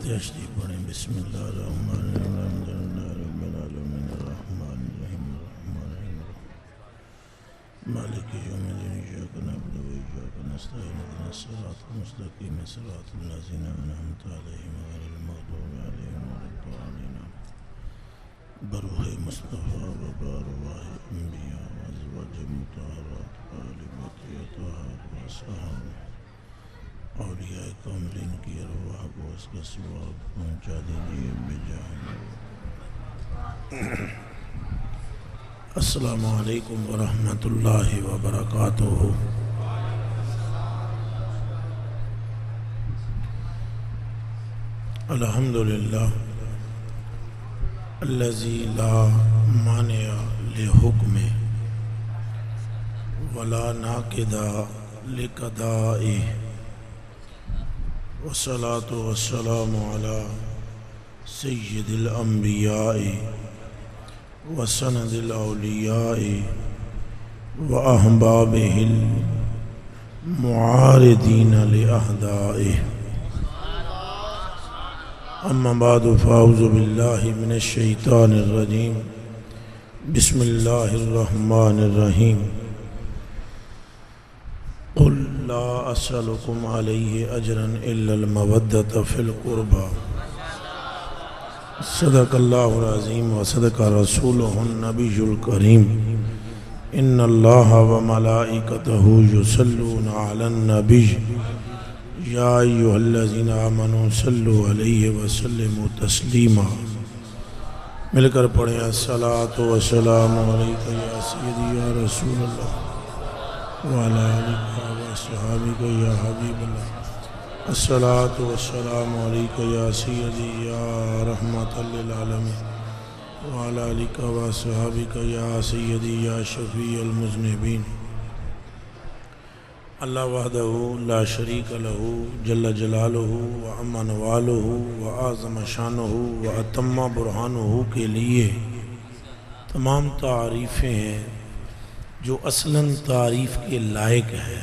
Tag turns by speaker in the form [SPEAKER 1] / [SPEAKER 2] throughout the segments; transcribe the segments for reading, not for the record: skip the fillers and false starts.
[SPEAKER 1] فاتحہ شریف پڑھیں۔ بسم اللہ الرحمن الرحیم، الحمد للہ رب العالمین الرحمن الرحیم مالک یوم الدین، ایاک نعبد و ایاک نستعین، اهدنا الصراط المستقیم صراط الذین انعمت علیہم غیر المغضوب علیہم ولا الضالین۔ بروح مصطفیٰ و بارواح انبیاء و ازواج مطہرات و آل بیت اطہار و اصحاب اولیاء کاملین کی ارواح کو اس کا ثواب پہنچا دیجیے بجاہ۔ السلام علیکم ورحمۃ اللہ وبرکاتہ۔ الحمدللہ الذی لا مانع لحکمہ ولا ناقض لقضائہ، والصلاة والسلام علی سید الانبیاء وسند الاولیاء واحبابہ المعارضین لاعدائہ، اما بعد فاعوذ باللہ من الشیطان الرجیم، بسم اللہ الرحمن الرحیم۔ قل لا اسألکم علیہ اجرا الا المودۃ فی القربى، صدق اللہ العظیم وصدق رسولہ النبی الکریم۔ ان اللہ وملائکتہ یصلون علی النبی یا ایھا الذین آمنوا صلوا علیہ وسلموا تسلیما۔ مل کر پڑھیں الصلاۃ والسلام علیک یا سیدی یا رسول اللہ وعلی آلک وصحابک یا حبیب اللہ، الصلاۃ والسلام علیک یا سیدی یا رحمۃ للعالمین وعلی آلک وصحابک یا سیدی یا شفیع المذنبین۔ اللہ وحدہ لا شریک لہ جل جلالہ وعم نوالہ وعظم شانہ واتم برہانہ کے لیے تمام تعریفیں ہیں جو اصلاً تعریف کے لائق ہے،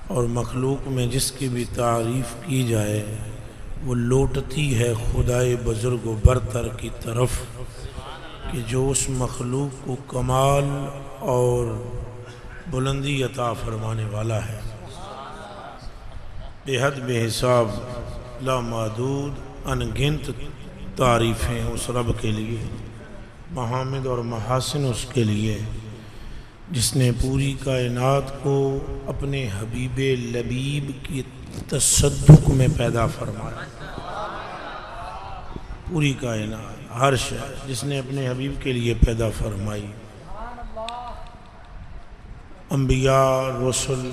[SPEAKER 1] اور مخلوق میں جس کی بھی تعریف کی جائے وہ لوٹتی ہے خدائے بزرگ و برتر کی طرف، کہ جو اس مخلوق کو کمال اور بلندی عطا فرمانے والا ہے۔ بے حد بے حساب لامحدود انگنت تعریفیں اس رب کے لیے، محامد اور محاسن اس کے لیے جس نے پوری کائنات کو اپنے حبیب لبیب کی تصدق میں پیدا فرمایا۔ پوری کائنات ہر شے جس نے اپنے حبیب کے لیے پیدا فرمائی، انبیاء، رسل،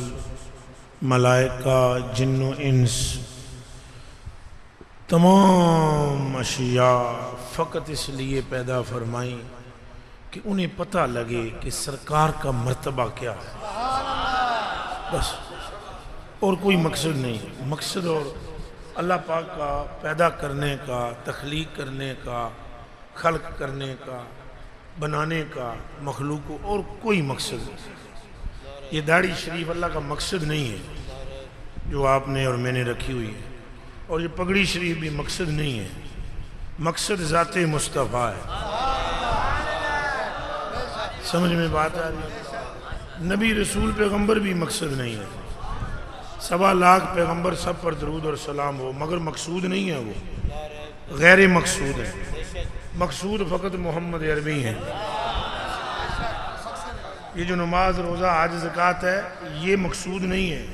[SPEAKER 1] ملائکہ، جن و انس، تمام اشیاء فقط اس لیے پیدا فرمائیں کہ انہیں پتہ لگے کہ سرکار کا مرتبہ کیا ہے، بس، اور کوئی مقصد نہیں۔ مقصد اور اللہ پاک کا پیدا کرنے کا، تخلیق کرنے کا، خلق کرنے کا، بنانے کا مخلوق کو، اور کوئی مقصد نہیں۔ یہ داڑھی شریف اللہ کا مقصد نہیں ہے جو آپ نے اور میں نے رکھی ہوئی ہے، اور یہ پگڑی شریف بھی مقصد نہیں ہے، مقصد ذات مصطفیٰ ہے۔ سمجھ میں بات آ رہی ہے؟ نبی رسول پیغمبر بھی مقصد نہیں ہے، 1.25 لاکھ پیغمبر سب پر درود اور سلام ہو، مگر مقصود نہیں ہے، وہ غیر مقصود ہے۔ مقصود فقط محمد عربی ہیں۔ یہ جو نماز، روزہ، حج، زکوٰۃ ہے، یہ مقصود نہیں ہے۔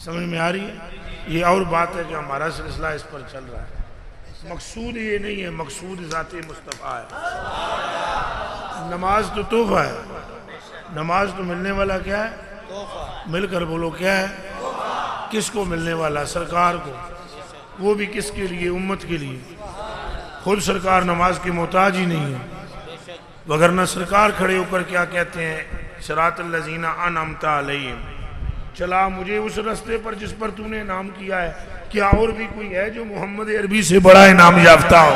[SPEAKER 1] سمجھ میں آ رہی ہے؟ یہ اور بات ہے کہ ہمارا سلسلہ اس پر چل رہا ہے۔ مقصود یہ نہیں ہے، مقصود ذات مصطفیٰ ہے۔ نماز تو تحفہ ہے، نماز تو ملنے والا کیا ہے؟ مل کر بولو کیا ہے؟ کس کو ملنے والا؟ سرکار کو۔ وہ بھی کس کے لیے؟ امت کے لیے۔ خود سرکار نماز کی محتاج ہی نہیں ہے، وگرنہ سرکار کھڑے ہو کر کیا کہتے ہیں؟ صراط الذین انعمت علیہم، چلا مجھے اس رستے پر جس پر تو نے انعام کیا ہے۔ کیا اور بھی کوئی ہے جو محمد عربی سے بڑا انعام یافتہ ہو؟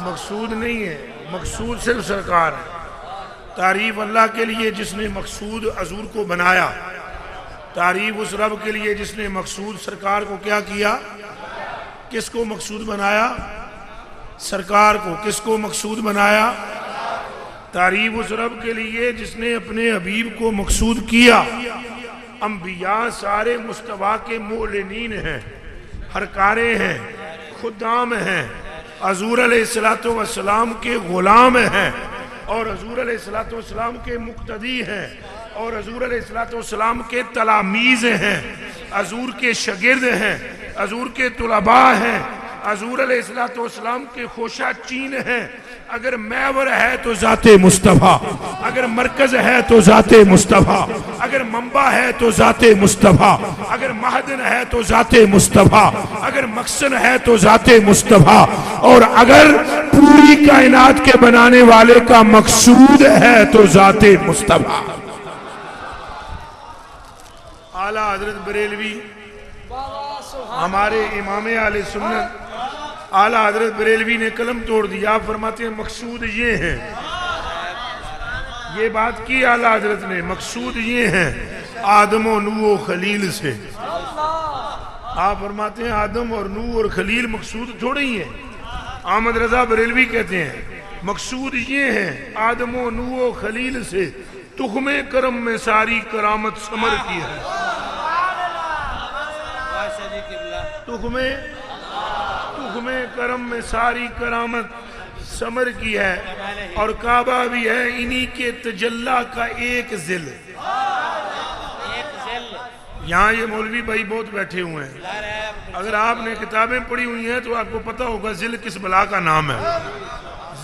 [SPEAKER 1] مقصود نہیں ہے، مقصود صرف سرکار ہے۔ تعریف اللہ کے لیے جس نے مقصود حضور کو بنایا، تعریف اس رب کے لیے جس نے مقصود سرکار کو کیا کیا؟ کس کو مقصود بنایا؟ سرکار کو۔ کس کو مقصود بنایا؟ تعریف اس رب کے لیے جس نے اپنے حبیب کو مقصود کیا۔ انبیاء سارے مصطفیٰ کے معلنین ہیں، ہرکارے ہیں، خدام ہیں، حضور علیہ السلام کے غلام ہیں، اور حضور علیہ السلام کے مقتدی ہیں، اور حضور علیہ السلام کے تلاميذ ہیں، حضور کے شاگرد ہیں، حضور کے طلباء ہیں، حضور علیہ السلام کے خوشہ چین ہیں۔ اگر محور ہے تو ذات مصطفیٰ، اگر مرکز ہے تو ذات مصطفیٰ، اگر منبع ہے تو ذات مصطفیٰ، اگر معدن ہے تو ذات مصطفیٰ، اگر مقصد ہے تو ذات مصطفیٰ، اور اگر پوری کائنات کے بنانے والے کا مقصود ہے تو ذات مصطفیٰ۔ اعلیٰ حضرت بریلوی ہمارے امام اہل سنت اعلیٰ حضرت بریلوی نے قلم توڑ دیا، آپ فرماتے ہیں مقصود یہ ہیں، یہ بات کی اعلیٰ حضرت نے، مقصود یہ ہیں آدم و نوح و خلیل سے۔ آپ فرماتے ہیں آدم اور نوح اور خلیل مقصود تھوڑے ہی ہیں۔ احمد رضا بریلوی کہتے ہیں مقصود یہ ہیں آدم و نوح و خلیل سے تخم کرم میں ساری کرامت ثمر کی ہے۔ تخم کرم میں ساری کرامت ثمر کی ہے، اور کعبہ بھی ہے انہی کے تجلی کا ایک ذل۔ یہاں یہ مولوی بھائی بہت بیٹھے ہوئے ہیں، اگر آپ نے کتابیں پڑھی ہوئی ہیں تو آپ کو پتہ ہوگا ذل کس بلا کا نام ہے،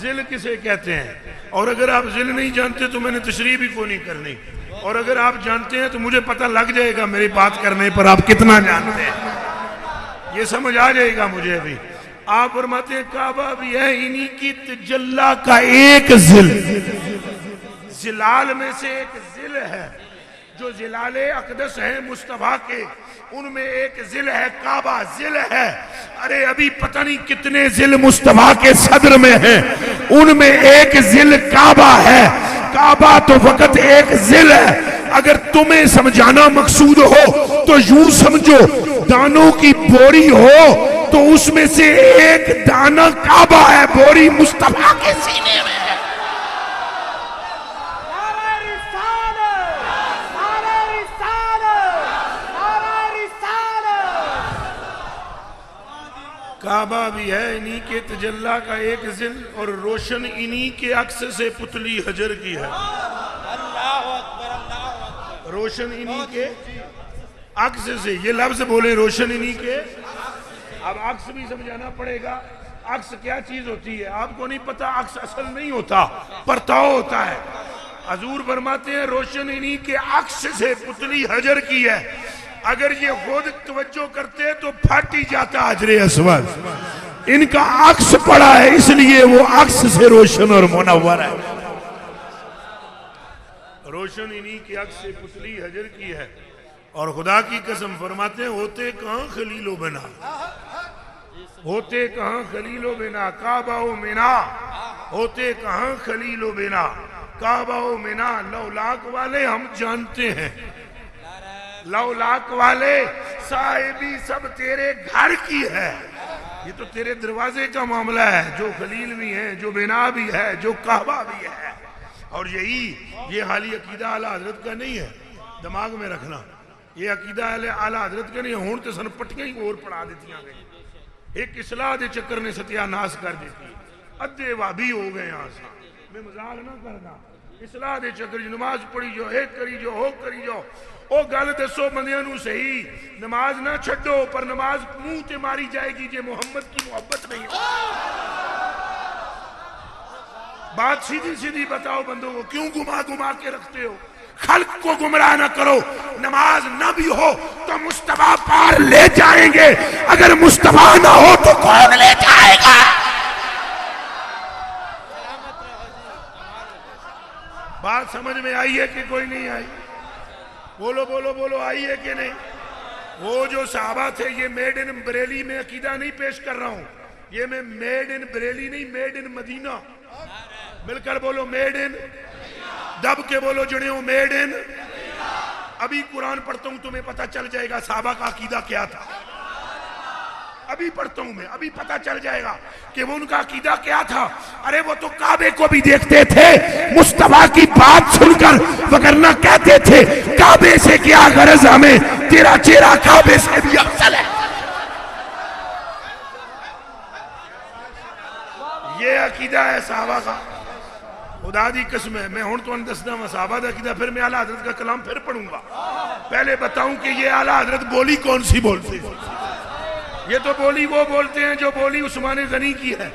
[SPEAKER 1] ذل کسے کہتے ہیں۔ اور اگر آپ ذل نہیں جانتے تو میں نے تشریح بھی کو نہیں کرنی، اور اگر آپ جانتے ہیں تو مجھے پتہ لگ جائے گا میری بات کرنے پر آپ کتنا جانتے ہیں، یہ سمجھ آ جائے گا مجھے بھی۔ آپ فرماتے ہیں کعبہ بھی ہے انہی کی تجلی کا ایک ذل، ذلال میں سے ایک ذل ہے، جو ذلال اقدس ہیں مصطفیٰ کے، ان میں ایک ذل ہے، کعبہ ذل ہے۔ ارے ابھی پتہ نہیں کتنے ذل مصطفیٰ کے صدر میں ہیں، ان میں ایک ذل کعبہ ہے۔ کعبہ تو فقط ایک ذل ہے۔ اگر تمہیں سمجھانا مقصود ہو تو یوں سمجھو، دانوں کی بوری ہو تو اس میں سے ایک دانہ کعبہ ہے، بوری مصطفیٰ کے سینے میں ہے۔ کعبہ بھی ہے انہی کے تجلی کا ایک ذل، اور روشن انہی کے عکس سے پتلی حجر کی ہے۔ روشن انہی کے عکس سے، یہ لفظ بولے روشن انہی کے۔ اب عکس بھی سمجھانا پڑے گا، عکس کیا چیز ہوتی ہے؟ آپ کو نہیں پتا، عکس اصل نہیں ہوتا، پرتاؤ ہوتا ہے۔ حضور فرماتے ہیں روشن انہی کے عکس سے پتلی حجر کی ہے، اگر یہ خود توجہ کرتے تو پھٹ ہی جاتا حجر اسود۔ ان کا عکس پڑا ہے اس لیے وہ عکس سے روشن اور منور ہے۔ روشن انہی کے عکس سے پتلی حجر کی ہے، اور خدا کی قسم فرماتے ہیں ہوتے کہاں خلیل و بنا، ہوتے کہاں خلیل و بنا، کعبہ و منا، ہوتے کہاں خلیل و بنا، کعبہ و منا۔ لولاک والے ہم جانتے ہیں، لولاک والے صاحبی سب تیرے گھر کی ہے، یہ تو تیرے دروازے کا معاملہ ہے، جو خلیل بھی ہے، جو بنا بھی ہے، جو کعبہ بھی ہے۔ اور یہ حالی عقیدہ اعلیٰ حضرت کا نہیں ہے، دماغ میں رکھنا، یہ عقیدہ اعلیٰ حضرت کا نہیں ہے۔ ہون تے سن پٹیاں ہی اور پڑھا دیتیاں گئی، ایک اصلاح دے چکر نے ستیہ ناس کر دیتی، ادھے وابی ہو گئے یہاں سے، میں مزاق نہ کرنا، اصلاح دے چکر جو نماز پڑھی جو ایک کری جو ہو کری جو، او گل دسو بندیاں نو صحیح، نماز نہ چھڈو پر نماز منہ تے ماری جائے گی جے محمد کی محبت نہیں ہو۔ بات سیدھی سیدھی بتاؤ بندوں کو، کیوں گما کے رکھتے ہو؟ خلق کو گمراہ نہ کرو، نماز نہ بھی ہو تو مصطفیٰ پار لے جائیں گے، اگر مصطفیٰ نہ ہو تو کون لے جائے گا؟ بات سمجھ میں آئی ہے کہ کوئی نہیں آئی؟ بولو بولو بولو، آئی ہے کہ نہیں؟ وہ جو صحابہ تھے، یہ میڈ ان بریلی میں عقیدہ نہیں پیش کر رہا ہوں، یہ میں میڈ ان بریلی نہیں، میڈ ان مدینہ، مل کر بولو میڈ ان، دب کے بولو جڑے ہوں میڈ ان، ابھی قرآن پڑھتا ہوں تمہیں پتہ چل جائے گا صحابہ کا عقیدہ کیا تھا. ابھی پڑھتا ہوں میں, ابھی پتہ چل جائے گا کہ وہ ان کا عقیدہ کیا تھا. ارے وہ تو کعبے کو بھی دیکھتے تھے مصطفیٰ کی بات سن کر, وگرنہ کہتے تھے کعبے سے کیا غرض ہمیں, تیرا چہرہ کعبے سے بھی افضل ہے. یہ عقیدہ ہے صحابہ کا. خدا دی قسم ہے, میں ہوں تو دسدا ہوں صحابہ دا عقیدہ, پھر میں اعلیٰ حضرت کا کلام پھر پڑھوں گا. پہلے بتاؤں کہ یہ اعلیٰ حضرت بولی کون سی بولتے ہیں. یہ تو بولی وہ بولتے ہیں جو بولی عثمان غنی کی ہے,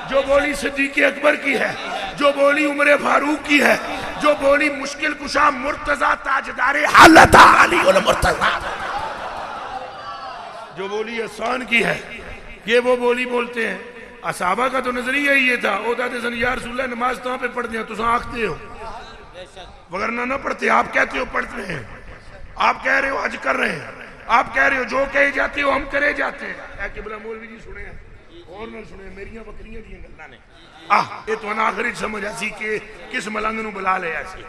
[SPEAKER 1] جو بولی صدیق اکبر کی ہے, جو بولی عمر فاروق کی ہے, جو بولی مشکل کشا مرتضی تاجدار حالت علی المرتضی, جو بولی احسان کی ہے, یہ وہ بولی بولتے ہیں. صحابہ کا تو نظریہ ہی یہ تھا, او داتے سن یا رسول اللہ نماز تو پہ پڑھ دیا تو آنکھتے ہو, وگرنہ نہ پڑھتے. آپ کہتے ہو پڑھتے ہیں, آپ کہہ رہے ہو حج کر رہے ہیں, آپ کہہ رہے ہو جو کہے جاتے ہو ہم کرے جاتے ہیں. اے قبلہ مولوی جی سنے ہیں اور نہ سنے, میریاں بکریاں دیاں گلہ نے یہ تو آخری سمجھ ایسی کہ کس ملنگ نو بلا لے ایسی.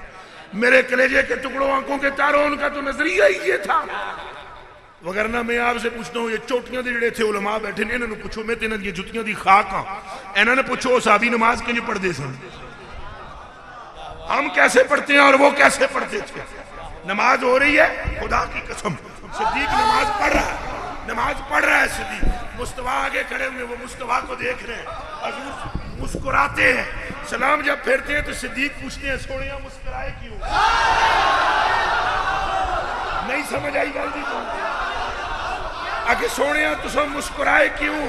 [SPEAKER 1] میرے کلیجے کے ٹکڑوں آنکھوں کے تاروں, ان کا تو نظریہ ہی یہ تھا. وگرنہ میں آپ سے پوچھتا ہوں, یہ چوٹیاں دے جڑے تھے علماء بیٹھے نے, انہوں نے پوچھو میں تینہ یہ جتیاں دی خاک ہاں, انہوں نے پوچھو صحابی نماز کنج پڑھ دے سن, ہم کیسے پڑھتے ہیں اور وہ کیسے پڑھتے تھے. نماز ہو رہی ہے خدا کی قسم, صدیق نماز پڑھ رہا ہے, نماز پڑھ رہا ہے صدیق, مصطفیٰ آگے کھڑے ہوئے, وہ مصطفیٰ کو دیکھ رہے ہیں, حضور مسکراتے ہیں, سلام جب پھیرتے ہیں تو صدیق پوچھتے ہیں سوڑیاں مسکرائے کیوں. نہیں سمجھ آئی گل دی تو آگے سوڑیاں تو سب مسکرائے کیوں.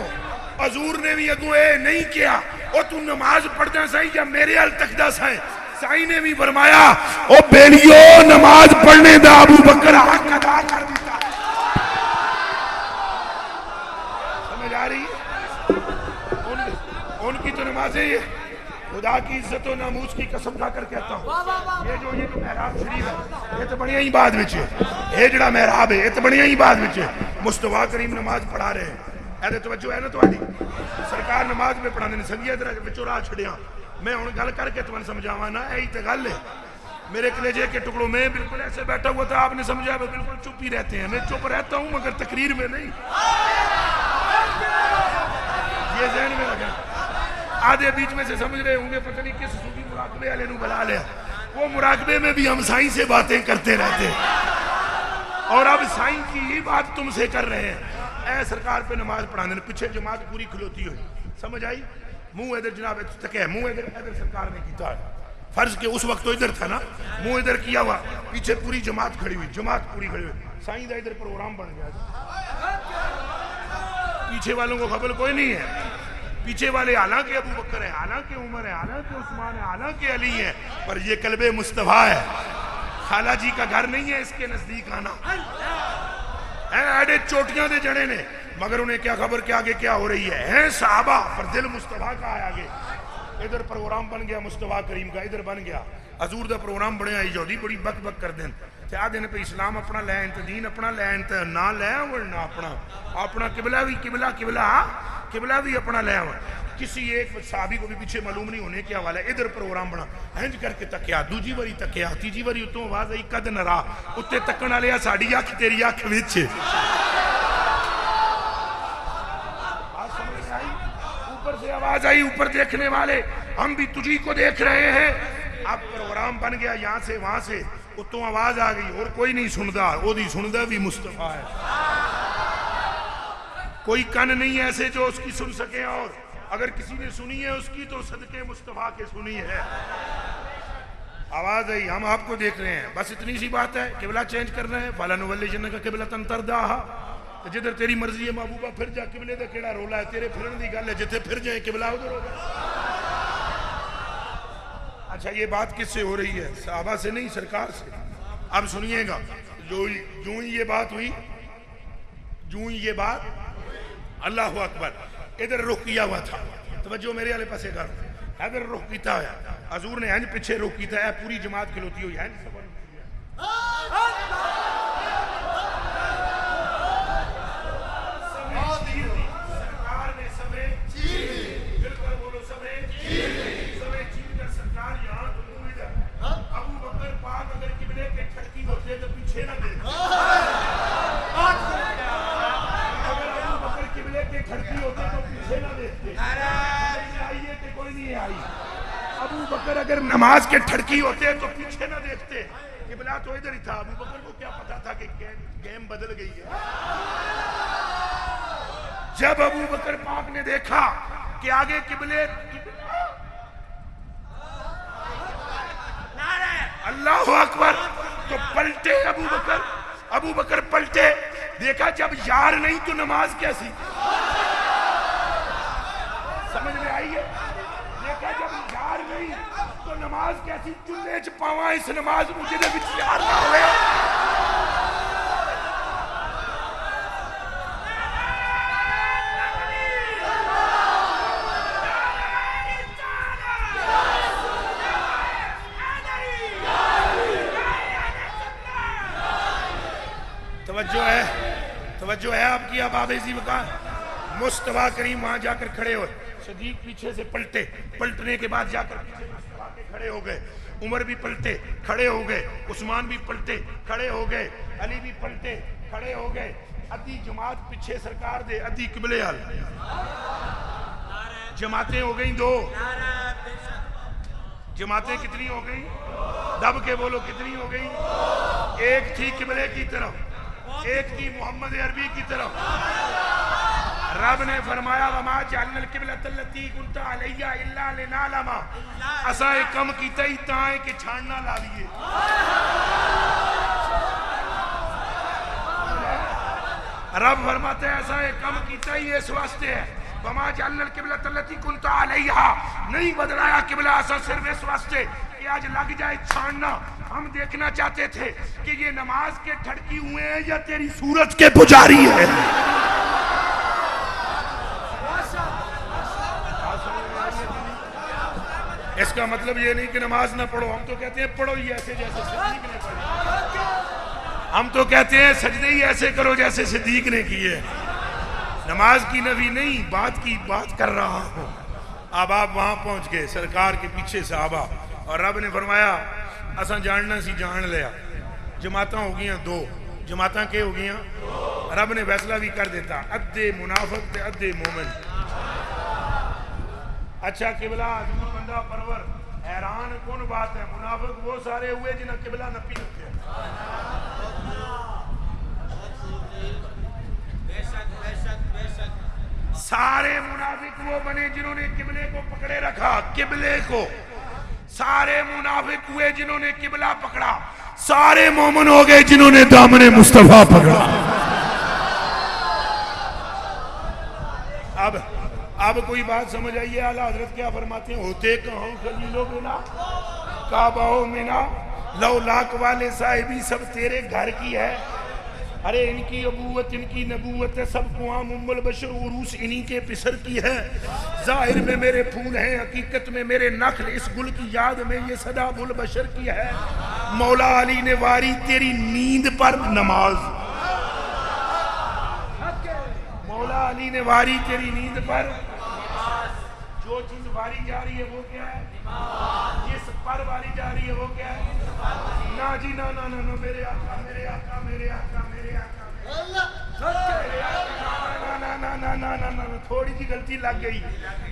[SPEAKER 1] حضور نے بھی اگوں اے نہیں کیا, او تو نماز پڑھدا سائیں یا میرے حل تک دا سائیں. سائیں نے بھی فرمایا او بیلیو نماز پڑھنے دا ابو بکر حق ادا کر دیتا. سمجھ آ رہی ہے, ان کی تو نمازیں یہ خدا کی عزت و ناموس کی قسم کھا کر کہتا ہوں, یہ جو محراب شریف ہے یہ تو بڑی ہی بعد وچ ہے, یہ جڑا محراب ہے یہ تو بڑی ہی بعد وچ ہے. مصطفیٰ کریم نماز پڑھا رہے ہیں, اے توجہ ہے نا تہاڈی, سرکار نماز میں پڑھاندے نے, سنگیا ادھر وچوں راہ چھڑیاں. میں ہن گل کر کے تمہیں سمجھاواں نا, یہی تے گل ہے. میرے کلیجے کے ٹکڑوں میں بالکل ایسے بیٹھا ہوا تھا, آپ نے سمجھا وہ بالکل چپ ہی رہتے ہیں. میں چپ رہتا ہوں مگر تقریر میں نہیں, یہ ذہن میں رکھیں. آدھے بیچ میں سے سمجھ رہے ہوں گے پتہ نہیں کس صوفی مراقبے والے نو بلا لیا. وہ مراقبے میں بھی ہم سائیں سے باتیں کرتے رہتے ہیں, اور اب سائیں کی ہی بات تم سے کر رہے ہیں. اے سرکار پہ نماز پڑھانے نے, پیچھے جماعت پوری کھلوتی ہوئی, سمجھ آئی. منہ ادھر جناب تکے, منہ ادھر سرکار نے کیتا ہے, فرض کہ اس وقت تو ادھر تھا نا, منہ ادھر کیا ہوا, پیچھے پوری جماعت کھڑی ہوئی, جماعت پوری کھڑی ہوئی. سائیں دا ادھر پروگرام بن گیا, پیچھے والوں کو خبر کوئی نہیں ہے. پیچھے والے حالانکہ ابو بکر ہے, حالانکہ عمر ہے, حالانکہ عثمان ہے, حالانکہ علی ہے, پر یہ قلب مصطفیٰ ہے. خالہ جی کا گھر نہیں ہے اس کے نزدیک آنا. ایڈے چوٹیاں دے جڑے نے, مگر انہیں کیا خبر کہ آگے کیا ہو رہی ہے. ہیں صحابہ پر دل مصطفیٰ کا ہے آگے. ادھر پروگرام بن گیا مصطفیٰ کریم کا, ادھر بن گیا حضور دا پروگرام بنیا. یہودی بڑی بک بک کر دیں تے آ دن پہ اسلام اپنا لین تے دین اپنا لین تے نہ لے اور نہ اپنا قبلہ بھی قبلہ بھی اپنا لے آؤ. کسی ایک صحابی کو بھی پیچھے معلوم نہیں ہونے کے حوالے ادھر پروگرام بنا, ہنج کر کے تکیا, دوجی باری تکیا, تیجی باری اتوں آواز آئی کد نہ راہ اتنے تکن والے ساڈی اکھ تیری اکھ وچ. اوپر سے آواز آئی, اوپر دیکھنے والے ہم بھی تجھی کو دیکھ رہے ہیں. اب پروگرام بن گیا یہاں سے وہاں سے, اتوں آواز آ گئی اور کوئی نہیں سندا, او دی سندا بھی مصطفیٰ ہے. کوئی کن نہیں ایسے جو اس کی سن سکے, اور اگر کسی نے سنی ہے اس کی تو صدقے مصطفیٰ کے سنی ہے. آواز آئی, ہم آپ کو دیکھ رہے ہیں, بس اتنی سی بات ہے. قبلہ چینج کرنا ہے, فَلَنُوَلِّيَنَّكَ قِبْلَةً تَرْضَاهَا, جدھر تیری مرضی ہے محبوبہ پھر جا. قبلے دا کیڑا رولا ہے, تیرے پھرن دی گل ہے, جتھے پھر جائیں قبلہ ادھر ہوگا. اچھا یہ بات کس سے ہو رہی ہے؟ صحابہ سے نہیں, سرکار سے. اب سنیے گا, جو ہی یہ بات ہوئی, جو ہی یہ بات, اللہ اکبر, ادھر رخ کیا ہوا تھا, توجہ میرے والے پاسے کر, ادھر رخ کیتا ہے حضور نے, ہنج پیچھے رخ کیتا ہے, پوری جماعت کھلوتی ہوئی, ہنج سب سرکار نے سمے مل کر بولو, سمے سرکار یہاں تو ابو بکر پاک اگر قبلے کے کھڑکی ہوتے تو پیچھے
[SPEAKER 2] اگر نماز کے ٹھڑکی ہوتے تو پیچھے نہ دیکھتے، قبلہ تو ادھر ہی تھا. ابو بکر کو کیا پتا تھا کہ گیم بدل گئی ہے. جب ابو بکر پاک نے دیکھا کہ آگے قبلے اللہ اکبر، تو پلٹے ابو بکر پلٹے. دیکھا جب یار نہیں تو نماز کیسی؟ سمجھ میں آئی ہے؟ دیکھا جب یار نہیں تو نماز کیسی؟ چلے چ پاواں اس نماز مجھے دے وچ یار نہ ہوئے. توجہ ہے آپ کی. اب آپ ایسی وقت مصطفیٰ کریم وہاں جا کر کھڑے ہوئے. صدیق پیچھے سے پلٹنے کے بعد جا کر پیچھے مصطفیٰ کے کھڑے ہو گئے. عمر بھی پلٹے کھڑے ہو گئے. عثمان بھی پلٹے کھڑے ہو گئے. علی بھی پلٹے کھڑے ہو گئے. ادھی جماعت پیچھے سرکار دے، ادھی قبلے حال. جماعتیں ہو گئیں دو. جماعتیں کتنی ہو گئیں؟ دب کے بولو کتنی ہو گئیں؟ ایک تھی قبلے کی طرف، ایک تھی محمد عربی کی طرف. رب نے فرمایا وما جعلنا القبلۃ التی كنت علیہا الا لنعلم، اساں ایک کم کیتا ہی تاں ہے کہ چھاننا لا لیے. رب فرماتے ہیں ایسا ایک کم کیتا ہی اس واسطے ہے. وما جعلنا القبلۃ التی كنت علیہا، نہیں بدلایا قبلہ اساں صرف اس واسطے کہ آج لگ جائے چھاننا. ہم دیکھنا چاہتے تھے کہ یہ نماز کے ٹھڑکی ہوئے ہیں یا تیری سورت کے پجاری ہے. اس کا مطلب یہ نہیں کہ نماز نہ پڑھو. ہم تو کہتے ہیں پڑھو ہی ایسے جیسے صدیق نے پڑھی. ہم تو کہتے ہیں سجدے ہی ایسے کرو جیسے صدیق نے کیے. نماز کی نفی نہیں، بات کر رہا ہوں. اب آپ وہاں پہنچ گئے سرکار کے پیچھے صحابہ، اور رب نے فرمایا اساں جاننا سی جان لیا. جماعتاں ہو گئیاں دو. جماعتاں کے ہو گئیاں؟ رب نے فیصلہ بھی کر دیتا، ادھے منافق تے ادھے مومن. اچھا قبلہ عظیم بندہ پرور، حیران کون بات ہے، منافق وہ سارے ہوئے جنہیں قبلہ نپی رکھتے ہیں. سارے منافق وہ بنے جنہوں نے قبلے کو پکڑے رکھا. قبلے کو سارے منافق ہوئے جنہوں نے قبلہ پکڑا. سارے مومن ہو گئے جنہوں نے دامن مصطفیٰ پکڑا. اب کوئی بات سمجھ آئیے. اعلیٰ حضرت کیا فرماتے ہیں؟ ہوتے کہاں خلیلو بنا کعبہ منا، لو لاکھ والے صاحبی سب تیرے گھر کی ہے. ارے ان کی ابوت ان کی نبوت ہے، سب کو عام ام البشر عروس انہی کے پسر کی ہے. ظاہر میں میرے پھول ہیں، حقیقت میں میرے نخل، اس گل کی یاد میں یہ صدا ابو البشر کی ہے. مولا علی نے واری تیری نیند پر نماز. مولا علی نے واری تیری نیند پر. جو چیز واری جا رہی ہے وہ کیا ہے؟ جس پر واری جا رہی ہے وہ کیا ہے؟ نا جی نا نا نا میرے آقا میرے آقا میرے آقا میرے آقا. تھوڑی سی غلطی لگ گئی.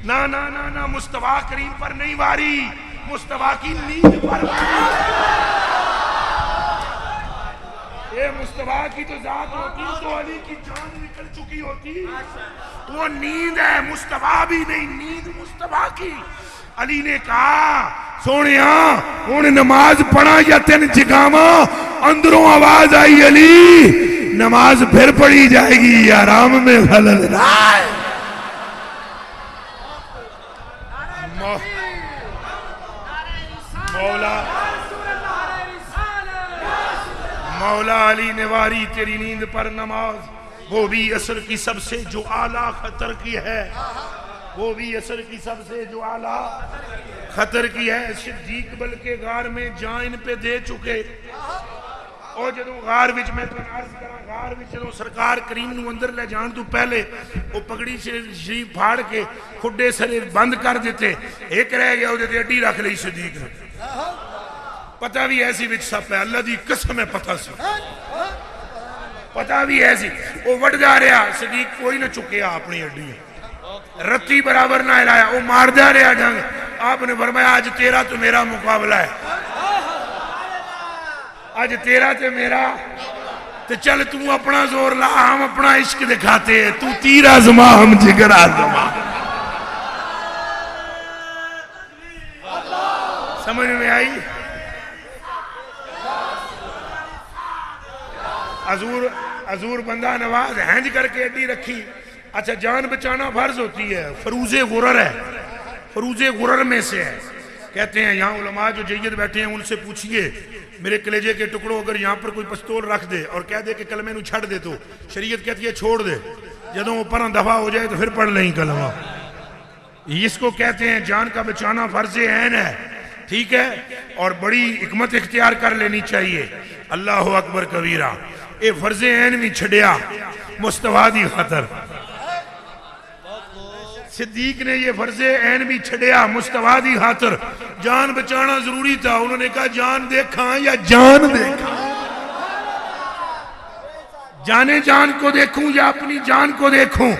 [SPEAKER 2] نا نا نا نا مصطفیٰ کریم پر نہیں واری، مصطفیٰ کی نیند پر واری. اے مصطفیٰ کی تو ذات ہوتی تو علی کی جان نکل چکی ہوتی. وہ نیند ہے، مصطفیٰ بھی نہیں، نیند مصطفیٰ کی. علی نے کہا سونیا ہوں نماز پڑھا یا تین جگاواں؟ اندروں آواز آئی علی نماز پھر پڑھی جائے گی، آرام میں خلل نہ آئے. مولا علی نے واری تیری نیند پر نماز، وہ بھی عصر کی سب سے جو اعلیٰ خطر کی ہے، وہ بھی عصر کی سب سے جو اعلیٰ خطر کی ہے. صدیق بلکہ غار میں جان ان پہ دے چکے. اور جدوں غار وچ میں تو عرض کراں، غار وچ جدوں سرکار کریم نو اندر لے جان تو پہلے وہ پگڑی شریف پھاڑ کے کھڈے سرے بند کر دیتے. ایک رہ گیا وہ تے اڈی رکھ لئی صدیق نے. پتہ بھی ایسی وچ سپ ہے، اللہ دی قسم ہے پتہ سی، پتہ بھی ایسی. وہ وڈدا رہا، صدیق کوئی نہ چکیا اپنی اڈی، رتی برابر نہ ہلایا. وہ ماردا رہا ڈنگ، آپ نے فرمایا آج تیرا تو میرا مقابلہ ہے، آج تیرا تو میرا، تو چل تو اپنا زور لا، ہم اپنا عشق دکھاتے ہیں، تو تیر آزما ہم جگر آزما۔ سمجھ میں آئی؟ حضور بندہ نواز ہینج کر کے ایڈی رکھی۔ اچھا جان بچانا فرض ہوتی ہے، فروز غرر ہے، فروز غرر میں سے ہے۔ کہتے ہیں یہاں علماء جو جید بیٹھے ہیں ان سے پوچھئے میرے کلیجے کے ٹکڑوں اگر یہاں پر کوئی پستول رکھ دے اور کہہ دے کہ کلمے نو چھڑ دے تو شریعت کہتی ہے چھوڑ دے، جدوں اوپر دفع ہو جائے تو پھر پڑھ لیں کلمہ۔ اس کو کہتے ہیں جان کا بچانا فرض عین ہے، ٹھیک ہے، اور بڑی حکمت اختیار کر لینی چاہیے۔ اللہ اکبر کبیرہ، اے فرض عین بھی چھڑیا مصطفیٰ دی خاطر۔ صدیق نے یہ فرض عین بھی چھڑیا مصطفیٰ دی خاطر، جان بچانا ضروری تھا۔ انہوں نے کہا جان دیکھاں یا جان دیکھاں، جانے جان کو دیکھوں یا اپنی جان کو دیکھوں۔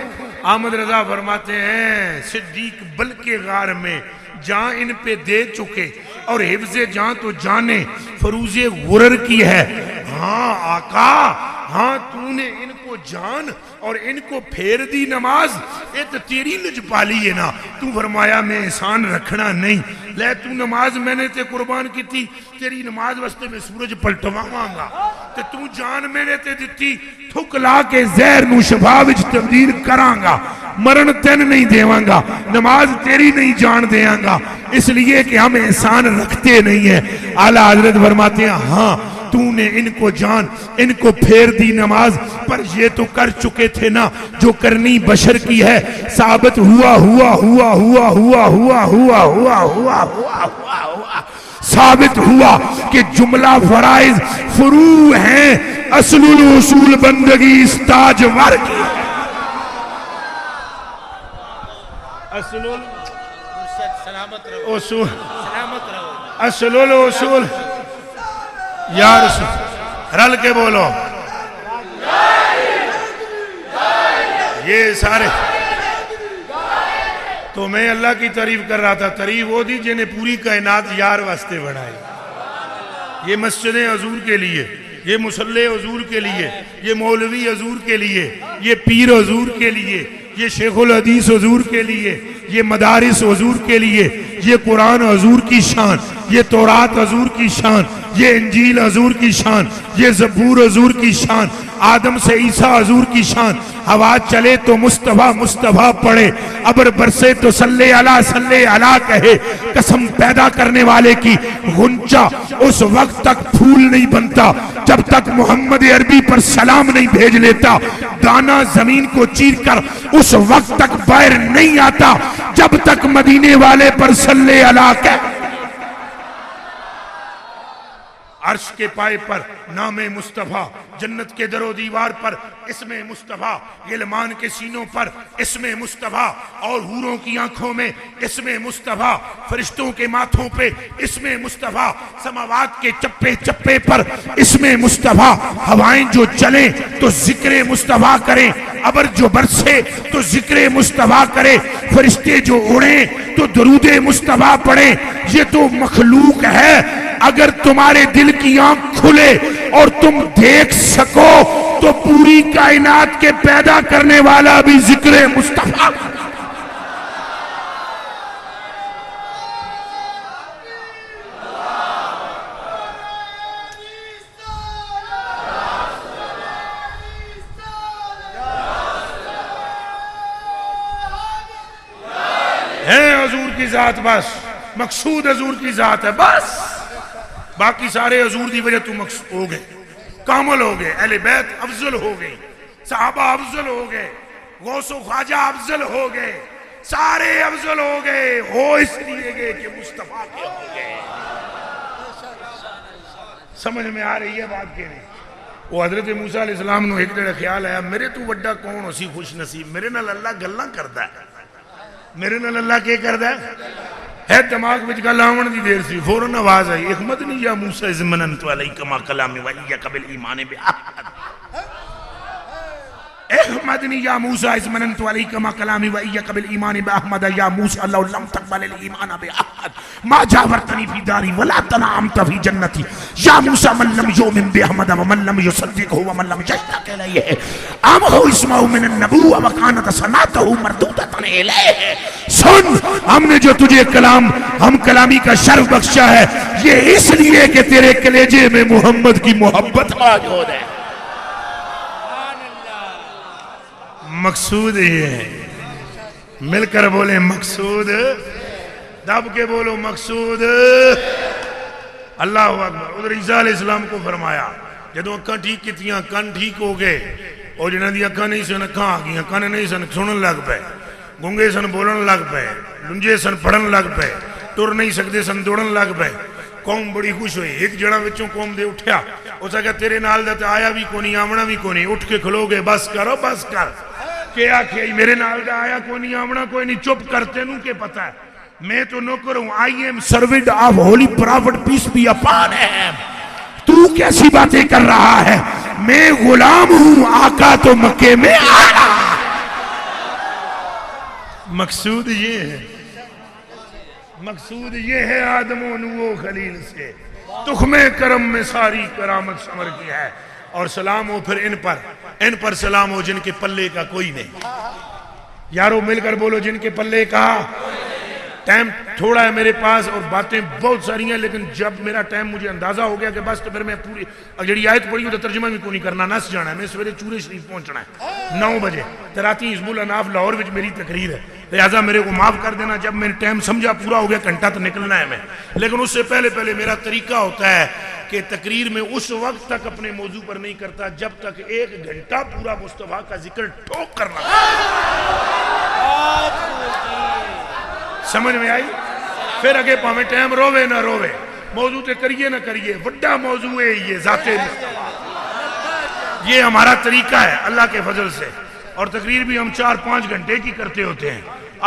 [SPEAKER 2] احمد رضا فرماتے ہیں صدیق بلکہ غار میں جان ان پہ دے چکے اور حفظ جان تو جانے فروز غرر کی ہے۔ ہاں آقا، ہاں تو نے ان کو جان اور ان کو پھیر دی نماز، یہ تو تیری لجپالی ہے نا۔ تو فرمایا میں احسان رکھنا نہیں، لے تو نماز میں نے تے قربان کی تھی، تیری نماز واسطے میں سورج پلٹواں گا، تو جان میں نے تے دیتی تھک لا کے زہر نو شفا وچ تبدیل کراں گا، مرن تین نہیں دیواں گا، نماز تیری نہیں جان دیاں گا، اس لیے کہ ہم احسان رکھتے نہیں ہیں۔ اعلیٰ حضرت فرماتے ہیں ہاں تو نے ان کو جان، ان کو پھیر دی نماز، پر یہ تو کر چکے تھے نا جو کرنی بشر کی ہے۔ ثابت ہوا ہوا ہوا ہوا ہوا ہوا ہوا ہوا ہوا ہوا ہوا ثابت ہوا کہ جملہ فرائض فروع ہیں، اصل الاصول بندگی استاج ور کی۔ اصل الاصول، اصل الاصول، یا رسول رل کے بولو، یہ سارے تو میں اللہ کی تعریف کر رہا تھا۔ تعریف وہ دی جنہیں پوری کائنات یار واسطے بڑھائی، یہ مسجدیں حضور کے لیے، یہ مصلی حضور کے لیے، یہ مولوی حضور کے لیے، یہ پیر حضور کے لیے، یہ شیخ الحدیث حضور کے لیے، یہ مدارس حضور کے لیے، یہ قرآن حضور کی شان، یہ تورات حضور کی شان، یہ انجیل حضور کی شان، یہ زبور حضور کی شان، آدم سے عیسیٰ حضور کی شان۔ ہوا چلے تو مصطفیٰ مصطفیٰ پڑھے، ابر برسے تو صلی اللہ کہے، قسم پیدا کرنے والے کی غنچہ اس وقت تک پھول نہیں بنتا جب تک محمد عربی پر سلام نہیں بھیج لیتا، دانا زمین کو چیر کر اس وقت تک باہر نہیں آتا جب تک مدینے والے پر صلی اللہ کہے۔ عرش کے پائے پر نام مصطفیٰ، جنت کے در و دیوار پر اسم مصطفیٰ، غلمان کے سینوں پر اسم مصطفیٰ، اور حوروں کی آنکھوں میں اسم مصطفیٰ، فرشتوں کے ماتھوں پہ اسم مصطفیٰ، سماوات کے چپے چپے پر اسم مصطفیٰ۔ ہوائیں جو چلیں تو ذکر مصطفیٰ کریں، ابر جو برسے تو ذکر مصطفیٰ کرے، فرشتے جو اڑیں تو درود مصطفیٰ پڑھیں۔ یہ تو مخلوق ہے، اگر تمہارے دل کی آنکھ کھلے اور تم دیکھ سکو تو پوری کائنات کے پیدا کرنے والا بھی ذکر مصطفیٰ۔ ہے حضور کی ذات، بس مقصود حضور کی ذات ہے، بس باقی سارے حضور دی وجہ تو مقصود ہو گئے، کامل ہو گئے، اہل بیت افضل ہو گئے، صحابہ افضل ہو گئے، غوث و خواجہ افضل ہو گئے، سارے افضل ہو گئے، ہو اس لیے گئے کہ مصطفیٰ کے ہو گئے۔ سمجھ میں آ رہی ہے بات کے نہیں؟ وہ حضرت موسیٰ علیہ السلام نے ایک دن خیال آیا میرے تو وڈا کون ہو سی خوش نصیب، میرے نال اللہ گلاں کردا ہے، میرے نال اللہ کیا کردا ہے دماغ وچ گل آون دی دیر سی، فوراً آواز آئی احمد نہیں یا موسیٰ اذ مننت علیک ما کلام وَإِيَّکَ بِالْإِیمَانِ بِأَحَدٍ۔ احمدنی یا موسیٰ اذ مننت علیک ما کلامی و ایک بالایمان باحمد یا موسیٰ اللہ لم تقبل الایمان باحمد ما جاورتنی فی داری ولا تنعمت فی جنتی یا موسیٰ من لم یؤمن باحمد ومن لم یصدقہ ومن لم یشتاق الیہ امہ اسمہ من النبوہ وکانت صنعتہ مردودۃ الیہ. سن، ہم نے جو تجھے ہم کلامی کا شرف بخشا ہے یہ اس لیے کہ تیرے کلیجے میں محمد کی محبت موجود ہے. مقصود یہ ہے، مل کر بولیں مقصود، دب کے بولو مقصود. اللہ اکبر. ادھر عیسیٰ علیہ السلام کو فرمایا جدو اکھاں ٹھیک کیتیاں، کن ٹھیک ہو گئے، اور جنہاں دی اکھاں نہیں سن اکھاں آ گئیاں، کن نہیں سن سنن لگ پے، گونگے سن بولن لگ پے، لنجے سن پڑھن لگ پے، ٹر نہیں سکتے سن دوڑن لگ پے. قوم بڑی خوش ہوئی. ایک جڑا وچوں قوم دے اٹھیا، اس نے کہا تیرے نال دا تے آیا بھی کونی آمنا بھی کونی، اٹھ کے کھلو گے، بس کرو بس کر. کہ آکھے میرے نال دا آیا کونی آمنا کوئی نہیں، چپ کرتے نوں کہ پتہ ہے میں تو نوکر ہوں. I am servant of holy prophet peace be upon him. تو کیسی باتیں کر رہا ہے؟ میں غلام ہوں، آقا تو مکے میں آیا. مقصود یہ ہے، مقصود یہ ہے آدم و نوح خلیل سے تخم کرم میں ساری کرامت شمر کی ہے. اور سلام ہو پھر ان پر سلام ہو جن کے پلے کا کوئی نہیں. یارو مل کر بولو جن کے پلے کا. ٹائم تھوڑا ہے میرے پاس اور باتیں بہت ساری ہیں، لیکن جب میرا ٹائم مجھے اندازہ ہو گیا کہ بس تو پھر میں پوری جڑی آیت پڑھی ہوں تو ترجمہ بھی کو نہیں کرنا، نس جانا ہے. میں سویرے چورے شریف پہنچنا ہے 9 بجے، تراتی حزب الاناف لاہور وچ میری تقریر ہے، لہٰذا میرے کو معاف کر دینا. جب میں ٹائم سمجھا پورا ہو گیا گھنٹہ تو نکلنا ہے میں، لیکن اس سے پہلے میرا طریقہ ہوتا ہے کہ تقریر میں اس وقت تک اپنے موضوع پر نہیں کرتا جب تک 1 گھنٹہ پورا مصطفیٰ کا ذکر ٹھوک کرنا. سمجھ میں آئی؟ پھر اگے پاویں ٹائم روے نہ روے، موضوع تے کریے نہ کریے، وڈا موضوع ہے یہ ذات مصطفیٰ. یہ ہمارا طریقہ ہے اللہ کے فضل سے. اور تقریر بھی ہم 4-5 گھنٹے کی کرتے ہوتے ہیں.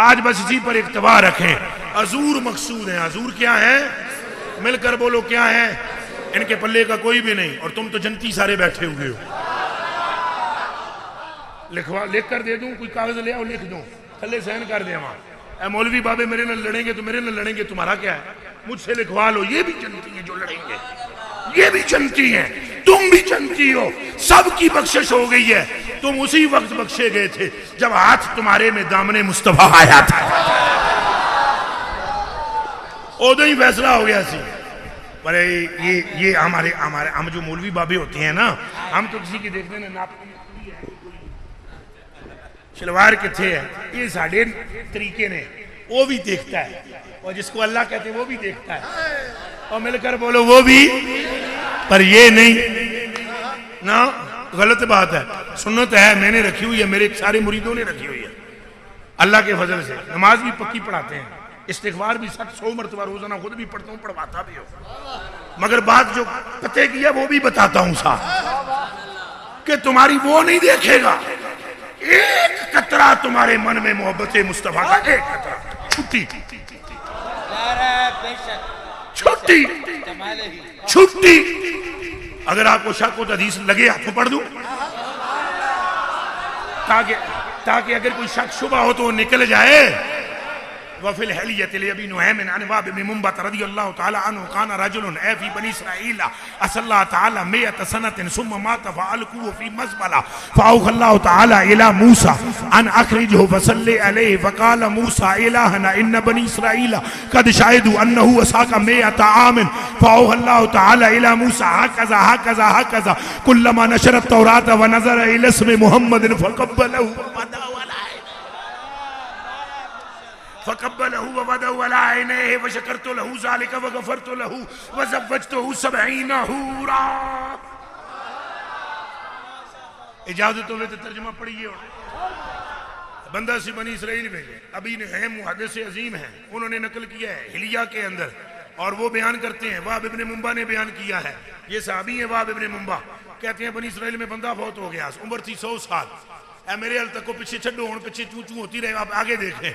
[SPEAKER 2] آج بس اسی پر اکتفا رکھیں. حضور مقصود ہیں. حضور کیا ہے؟ مل کر بولو کیا ہے؟ ان کے پلے کا کوئی بھی نہیں. اور تم تو جنتی سارے بیٹھے ہوئے ہو. لکھ کر دے دوں، کوئی کاغذ لے آؤ لکھ دوں، تھلے سین کر دیں. وہاں اے مولوی بابے میرے نال لڑیں گے تو میرے نال لڑیں گے، تمہارا کیا ہے؟ مجھ سے لکھوا لو. یہ بھی جنتی ہیں جو لڑیں گے، یہ بھی جنتی ہیں، تم بھی جنتی ہو. سب کی بخشش ہو گئی ہے. تم اسی وقت بخشے گئے تھے جب ہاتھ تمہارے میں دامن مصطفیٰ آیا تھا. ادھر ہی فیصلہ ہو گیا سی. پر یہ ہم جو مولوی بابے ہوتے ہیں نا، ہم تو کسی کی دیکھنے میں ناپ شلوار کتھے ہے، یہ ساڑھے طریقے نے، وہ بھی دیکھتا ہے. اور جس کو اللہ کہتے ہیں وہ بھی دیکھتا ہے. اور مل کر بولو وہ بھی. پر یہ نہیں نا، غلط بات ہے. سنت ہے میں نے رکھی ہوئی ہے، میرے سارے مریدوں نے رکھی ہوئی ہے اللہ کے فضل سے. نماز بھی پکی پڑھاتے ہیں، استغفار بھی 100 مرتبہ روزانہ خود بھی پڑھتا ہوں، پڑھواتا بھی ہوں. مگر بات جو پتے کی ہے وہ بھی بتاتا ہوں صاحب کہ تمہاری وہ نہیں دیکھے گا. ایک قطرہ تمہارے من میں محبت مصطفیٰ کا، ایک قطرہ چھٹی چھٹی چھٹی. اگر آپ کو شک ہو تو حدیث لگے ہاتھوں پڑھ دوں تاکہ اگر کوئی شک شبہ ہو تو وہ نکل جائے. وفي الحلية لأبي نعيم عن وهب بن منبه رضي الله تعالى عنه كان رجل في بني إسرائيل عصى الله تعالى 100 سنة ثم مات فألقوه في مزبلة فأوحى الله تعالى إلى موسى أن أخرجه فصلي عليه فقال موسى إلهنا إن بني إسرائيل قد شهدوا أنه وساق 100 عام فأوحى الله تعالى إلى موسى هكذا كلما نشر التوراة ونظر إلى اسم محمد فقبله وبدأ على عينيه وشكرت له ذلك وغفرت له وزوجته 70 حورا. اجازت ہو تو ترجمہ پڑھیے. بندہ سی بنی اسرائیل بھیجے. ابی نعیم محدث عظیم ہیں، انہوں نے نقل کیا ہے حلیہ کے اندر، اور وہ بیان کرتے ہیں. وہب ابن منبہ نے بیان کیا ہے، یہ صحابی ہیں وہب ابن منبہ. کہتے ہیں بنی اسرائیل میں بندہ بہت ہو گیا، عمر تھی 100 سال. اے میرے حل تک کو پیچھے چھڑو، ہون پیچھے چوں چوں ہوتی رہے. آپ آگے دیکھیں،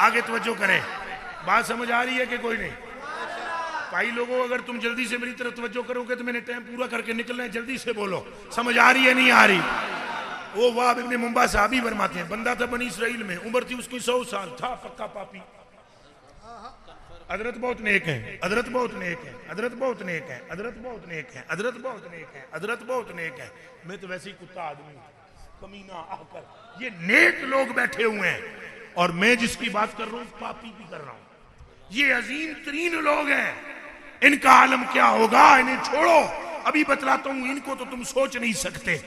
[SPEAKER 2] آگے توجہ کریں. بات سمجھ آ رہی ہے کہ کوئی نہیں؟ بھائی لوگوں اگر تم جلدی سے میری طرف توجہ کرو گے تو میں نے ٹائم پورا کر کے نکلنا ہے. جلدی سے بولو، سمجھ آ رہی ہے نہیں آ رہی؟ وہ وہاب ابن منبع صحابی فرماتے ہیں بندہ تھا بنی اسرائیل میں، عمر تھی اس کی 100 سال، تھا پکا پاپی. حضرت بہت نیک ہیں، حضرت بہت نیک ہیں، حضرت بہت نیک ہیں، حضرت بہت نیک ہیں، حضرت بہت نیک ہیں، حضرت بہت نیک ہیں. میں تو ویسے ہی کتا آدمی ہوں، کمینہ آ کر. یہ نیک لوگ بیٹھے ہوئے ہیں اور میں جس کی بات کر رہا ہوں پاپی بھی کر رہا ہوں. یہ عظیم ترین لوگ ہیں، ان کا عالم کیا ہوگا انہیں چھوڑو. ابھی بتلاتا ہوں، ان کو تو تم سوچ نہیں سکتے.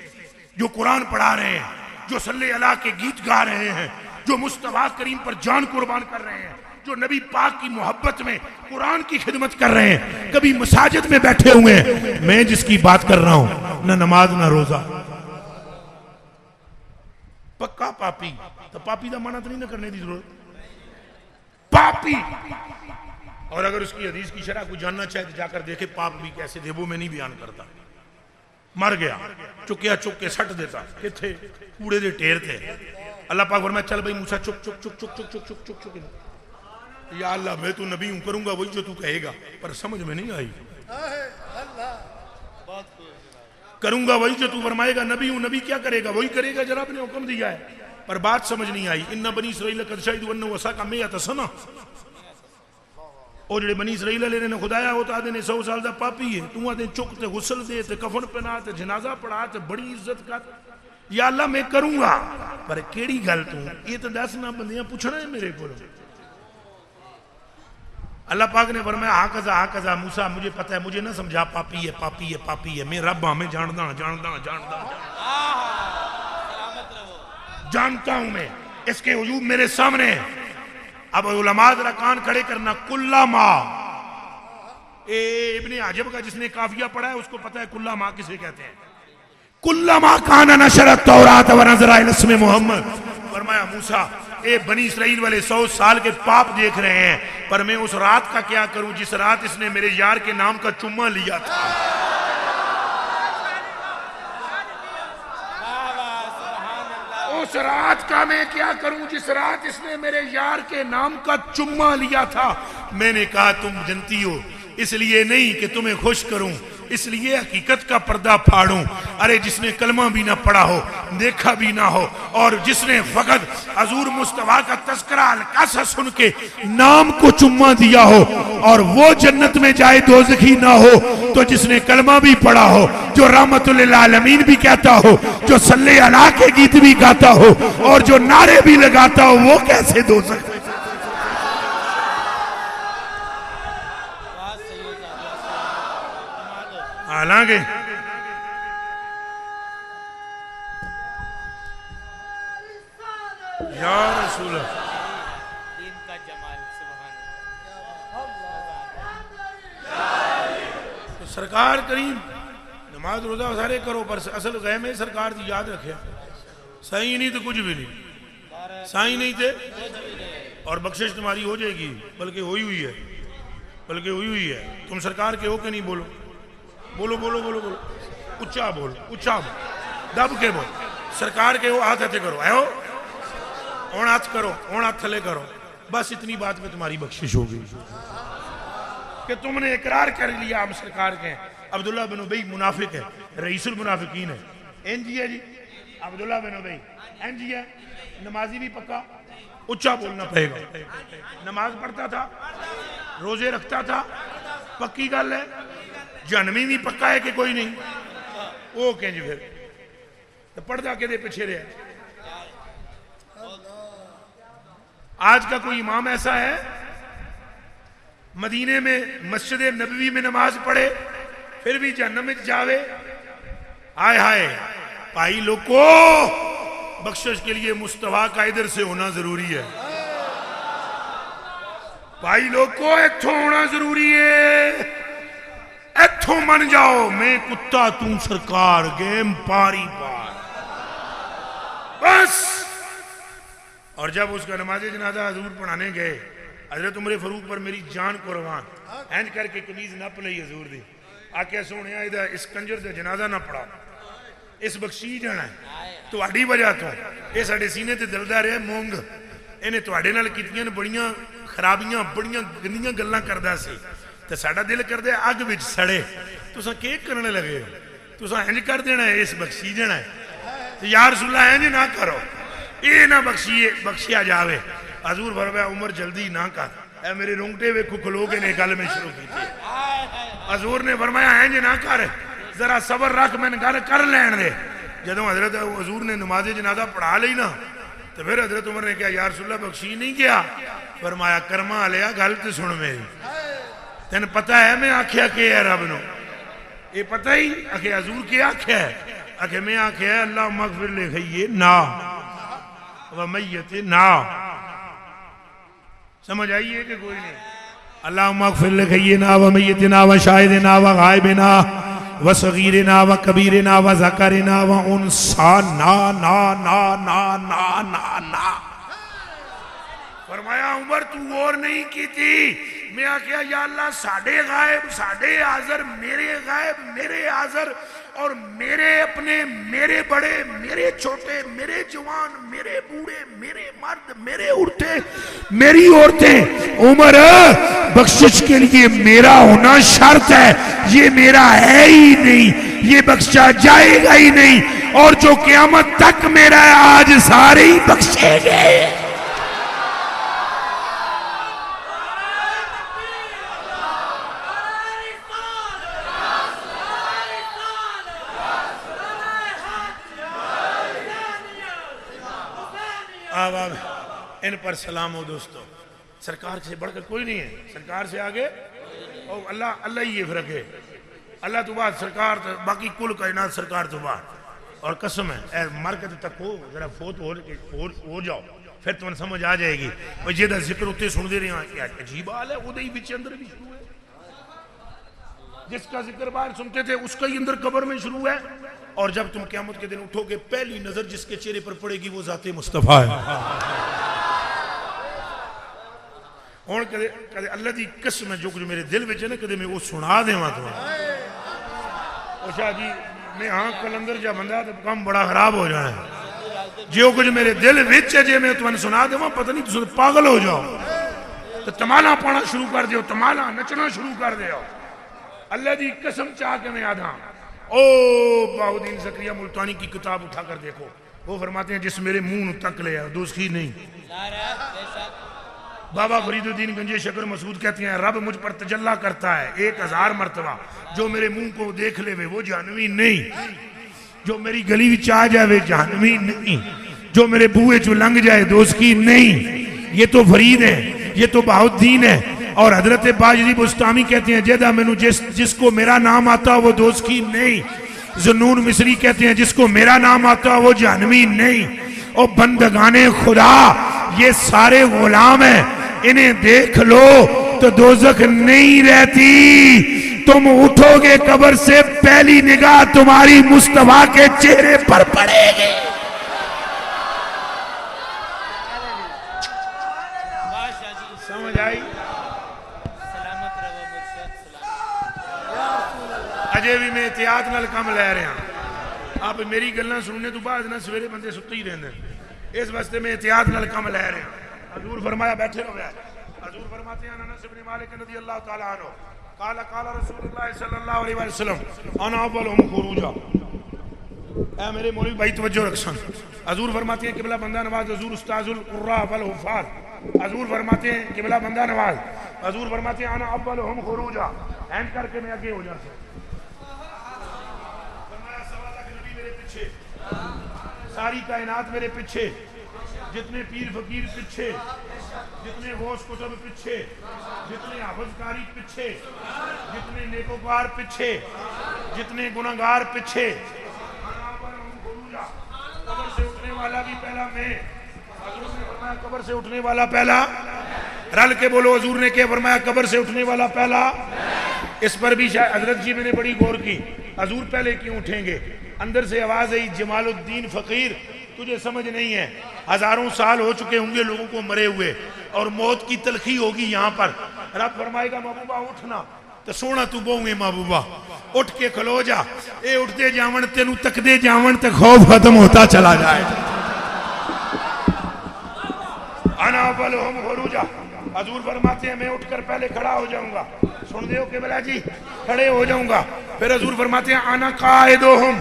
[SPEAKER 2] جو قرآن پڑھا رہے ہیں، جو صلی اللہ کے گیت گا رہے ہیں، جو مصطفیٰ کریم پر جان قربان کر رہے ہیں، جو نبی پاک کی محبت میں قرآن کی خدمت کر رہے ہیں، کبھی مساجد میں بیٹھے ہوئے ہیں. میں جس کی بات کر رہا ہوں نہ نماز نہ روزہ، پکا پاپی. تو پاپی دا معنی تو نہیں نہ کرنے دی ضرورت، پاپی. اور اگر اس کی حدیث کی شرح کو جاننا چاہے تو جا کر دیکھے پاپ بھی کیسے تھے، وہ میں نہیں بیان کرتا. مر گیا چکیا چک کے سٹ دیتا، کہ تھے کوڑے دے ٹیر تھے. اللہ پاک فرمایا چل بھائی موسیٰ چک چک چک چک چک چک چک چک چک. یا اللہ میں تو نبی ہوں، کروں گا وہی جو تو کہے گا، پر سمجھ میں نہیں آئی. کروں گا وہی جو تو فرمائے گا، نبی ہوں، نبی کیا کرے گا وہی کرے گا جناب نے حکم دیا ہے، پر بات سمجھ نہیں آئی. ان بنی اسرائیل قد شہدوا انہ وساق مئۃ سنہ. اور جڑے بنی اسرائیل والے نے خدایا وہ تو آدھے نے 100 سال دا پاپی ہے، تو آدھے چک تے غسل دے تے کفن پہنا تے جنازہ پڑھا تے بڑی عزت کر. یا اللہ میں کروں گا، پر کیڑی گل تو یہ تو دس نہ بندیاں پوچھنا ہے میرے کو. اللہ پاک نے فرمایا ہاں قضا موسیٰ مجھے پتہ ہے، مجھے نہ سمجھا پاپی ہے پاپی ہے پاپی ہے، میں رب ہاں، میں جانتا ہوں میں اس کے عیوب میرے سامنے ہیں. اب علماء ذرا کان کھڑے کرنا. کلما، ابن عجب کا جس نے قافیہ پڑھا ہے اس کو پتہ ہے کلما کسے کہتے ہیں. کلما کان نشر التوراۃ ونظر الی اسم محمد. فرمایا موسیٰ اے بنی اسرائیل والے 100 سال کے پاپ دیکھ رہے ہیں، پر میں اس رات کا کیا کروں جس رات اس نے میرے یار کے نام کا چمہ لیا تھا. اس رات کا میں کیا کروں جس رات اس نے میرے یار کے نام کا چمہ لیا تھا. میں نے کہا تم جنتی ہو، اس لیے نہیں کہ تمہیں خوش کروں، اس لیے حقیقت کا پردہ پھاڑوں. ارے جس نے کلمہ بھی نہ پڑھا ہو، دیکھا بھی نہ ہو، اور جس نے فقط حضور مصطفیٰ کا تذکرہ ہلکا سا سن کے نام کو چمہ دیا ہو، اور وہ جنت میں جائے دوزخی نہ ہو، تو جس نے کلمہ بھی پڑھا ہو، جو رحمت للعالمین بھی کہتا ہو، جو صلی اللہ کے گیت بھی گاتا ہو، اور جو نعرے بھی لگاتا ہو، وہ کیسے دوزخ. حالانکہ یا رسول اللہ تو سرکار کریم نماز روزہ سارے کرو، پر اصل غیم ہے سرکار دی یاد رکھے. صحیح نہیں تو کچھ بھی نہیں، صحیح نہیں تھے اور بخشش تمہاری ہو جائے گی، بلکہ ہوئی ہوئی ہے. تم سرکار کے ہو کہ نہیں؟ بولو بولو بولو بولو بولو، اچھا بول، اچھا بول، دب کے بول. سرکار کے ہو، ہاتھ ہتھے کرو، ہو اون ہاتھ کرو، اون ہاتھ تھلے کرو. بس اتنی بات میں تمہاری بخشش ہوگی کہ تم نے اقرار کر لیا ہم سرکار کے ہیں. عبداللہ بن ابی منافق ہے، رئیس المنافقین ہے. جی ہے جی عبداللہ بن ابی جی ہے، نمازی بھی پکا، اچھا بولنا پڑے گا. نماز پڑھتا تھا، روزے رکھتا تھا، پکی گل ہے. جہنمی بھی پکا ہے کہ کوئی نہیں؟ وہ کہیں جی پھر تو پردہ کے دے پیچھے رہے. آج کا کوئی امام ایسا ہے مدینے میں مسجد نبوی میں نماز پڑھے پھر بھی جہنم میں جاوے؟ ہائے ہائے بھائی لوگو، بخشش کے لیے مصطفیٰ کا ادھر سے ہونا ضروری ہے. بھائی لوگو ایتھوں ہونا ضروری ہے، ایتھوں من جاؤ. میں کتا توں سرکار گیم پاری پار بس. اور جب اس کا نماز جنازہ حضور پڑھانے گئے، حضرت عمر فاروق پر میری جان قربان، اینج کر کے قمیض نپ لئی حضور دی. آکے سونے ادھر اس کنجر سے جنازہ نہ پڑھا، اس بخشی جانا ہے تہاڈی وجہ تو. یہ ساڈے سینے تے دلدا رہا مونگ، انہیں تہاڈے نال کیتیاں بڑیاں خرابیاں، بڑیاں گندیاں گلاں کردا سی، تے ساڈا دل کردے اگ وچ سڑے. تساں کی کرنے لگے ہو؟ تساں انج کر دینا ہے اس بخشی جانا ہے. یا رسول اللہ ہیں جی نہ کرو یہ نہ بخشیا جاوے حضور فرمایا عمر جلدی نہ کر اے میرے رونگٹے ویکھو کھلو کے نے گل میں شروع کی تھی حضور نے فرمایا ہیں جی نہ کر ذرا صبر رکھ میں نے گل کر لین دے جدوں حضرت حضور نے نماز جنازہ پڑھا لی نا تو پھر حضرت عمر نے کہا یا رسول اللہ بخشی نہیں کیا فرمایا کرما لیا گل تے سن میری تین پتہ ہے میں آکھیا کہ ہے رب نو یہ پتہ ہی کہ حضور کیا آکھیا ہے کہ میں آکھیا ہے اللہ مغفر لے خیے نا ومیت نا سمجھ آئیے کہ کوئی نہیں اللہ مغفر لے خیے نا ومیت نا وشاہد نا وغائب نا وصغیر نا وکبیر نا وذکر نا وانسا نا نا نا نا نا نا نا فرمایا عمر تو اور نہیں کی تھی میں آکھیا یا اللہ ساڑھے غائب ساڑھے حاضر میرے غائب میرے حاضر اور میرے اپنے میرے بڑے میرے چھوٹے میرے جوان میرے بوڑھے میرے مرد میرے میری عورتیں عمر بخشش کے لیے میرا ہونا شرط ہے یہ میرا ہے ہی نہیں یہ بخشا جائے گا ہی نہیں اور جو قیامت تک میرا ہے آج سارے ہی بخشے گئے ان پر سلام ہو دوستو سرکار سے بڑھ کر کوئی نہیں ہے سرکار سے آگے اور اللہ ہی یہ فرق ہے اللہ تو بات سرکار تو باقی کل کائنات سرکار تو بات اور قسم ہے اے مرکت تک ہو ذرا فوت ہو جاؤ پھر تمہیں سمجھ آ جائے گی اور یہ دا ذکر ہوتے سن دے رہے ہیں عجیب حال ہے وہ دے ہی بچے اندر بھی شروع ہے جس کا ذکر باہر سنتے تھے اس کا ہی اندر قبر میں شروع ہے اور جب تم قیامت کے دن اٹھو گے پہلی نظر جس کے چہرے پر پڑے گی وہ ذات مصطفیٰ ہے اور کدے اللہ دی قسم ہے جو کچھ میرے دل وچ ہے نا کدے میں وہ سنا دے وہاں تو شاہ جی میں ہاں کلندر جا بندہ تو کام بڑا خراب ہو جائے جو کچھ میرے دل وچ ہے جے میں تمہیں سنا دے وہاں پتہ نہیں تو پاگل ہو جاؤ تو تمالا پانا شروع کر دیو تمالا نچنا شروع کر دیو اللہ دی قسم چاہ کے میں آدھا او باہدین زکریہ ملتانی کی کتاب اٹھا کر دیکھو وہ فرماتے ہیں جس میرے منہ تک لے دوستی نہیں بابا فرید الدین گنجے شکر مسعود کہتے ہیں رب مجھ پر تجلی کرتا ہے 1000 مرتبہ جو میرے منہ کو دیکھ لے وہ جہنمی نہیں جو میری گلی وچ آ جائے جہنمی نہیں جو میرے بوئے چو لنگ جائے دوستی نہیں یہ تو فرید ہے یہ تو بہاؤالدین ہے اور حضرت باجری بستامی کہتے ہیں جیدہ میں جس کو میرا نام آتا وہ دوستی نہیں زنون مصری کہتے ہیں جس کو میرا نام آتا وہ جہنمی نہیں اور بندگان خدا یہ سارے غلام ہیں انہیں دیکھ لو تو دوزخ نہیں رہتی تم اٹھو گے قبر سے پہلی نگاہ تمہاری مصطفیٰ کے چہرے پر پڑے گے سمجھ آئی اجے بھی میں احتیاط نال کم لے رہے ہیں آپ میری گلنا سننے تو بعد نہ سویرے بندے ستے ہی رہنے اس واسطے میں احتیاط نال کم لے رہے ہیں حضور فرمایا بیٹھے ہو گیا حضور فرماتے ہیں انس بن مالک رضی اللہ تعالی عنہ قال قال رسول اللہ صلی اللہ علیہ وسلم انا اولهم خروجا اے میرے مولوی بھائی توجہ رکھسن حضور فرماتے ہیں قبلہ بندہ نواز حضور استاذ القراء والحفاظ حضور فرماتے ہیں قبلہ بندہ نواز حضور فرماتے ہیں انا اولهم خروجا اینڈ کر کے میں آگے ہو جاتا ہوں ساری کائنات میرے پیچھے جتنے پیر فقیر پیچھے جتنے غوث کتب پیچھے جتنے حافظ قاری پیچھے جتنے نیکوکار پیچھے جتنے گناہگار پیچھے قبر سے اٹھنے والا بھی پہلا میں حضور نے فرمایا قبر سے اٹھنے والا پہلا رل کے بولو حضور نے کیا فرمایا قبر سے اٹھنے والا پہلا اس پر بھی حضرت جی میں نے بڑی غور کی حضور پہلے کیوں اٹھیں گے اندر سے آواز ہے جمال الدین فقیر تجھے سمجھ نہیں ہے ہزاروں سال ہو چکے ہوں گے لوگوں کو مرے ہوئے اور موت کی تلخی ہوگی یہاں پر رب فرمائے گا محبوبہ اٹھنا تو سونا تو بہوں گے محبوبہ اٹھ کے کھلو جا اے اٹھتے جاون تینو تک دے جاون تے خوف ختم ہوتا چلا جائے انا اولهم خروجا حضور فرماتے ہیں میں اٹھ کر پہلے کھڑا ہو جاؤں گا سن دے ہو کہ بلا جی کھڑے ہو جاؤں گا پھر حضور فرماتے ہیں انا قائدہم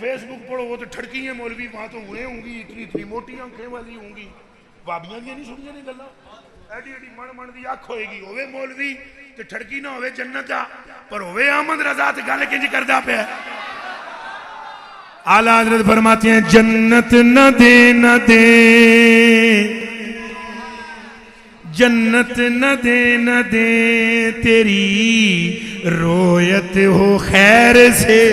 [SPEAKER 2] فیس بک پڑھو وہ تو ٹھڑکی ہیں مولوی وہاں تو ہوئے ہوں گی اتنی موٹی آنکھیں والی ہوں گی بابیاں دی نہیں سنیاں نہیں گلاں ایڈی ایڈی من دی اکھ ہوئے گی ہوئے مولوی تے ٹھڑکی نہ ہوئے جنت آ پر ہوئے احمد رضا تے گل کنج کردا پیا اعلی حضرت فرماتے ہیں جنت نہ دے جنت نہ دے تیری رویت ہو خیر سے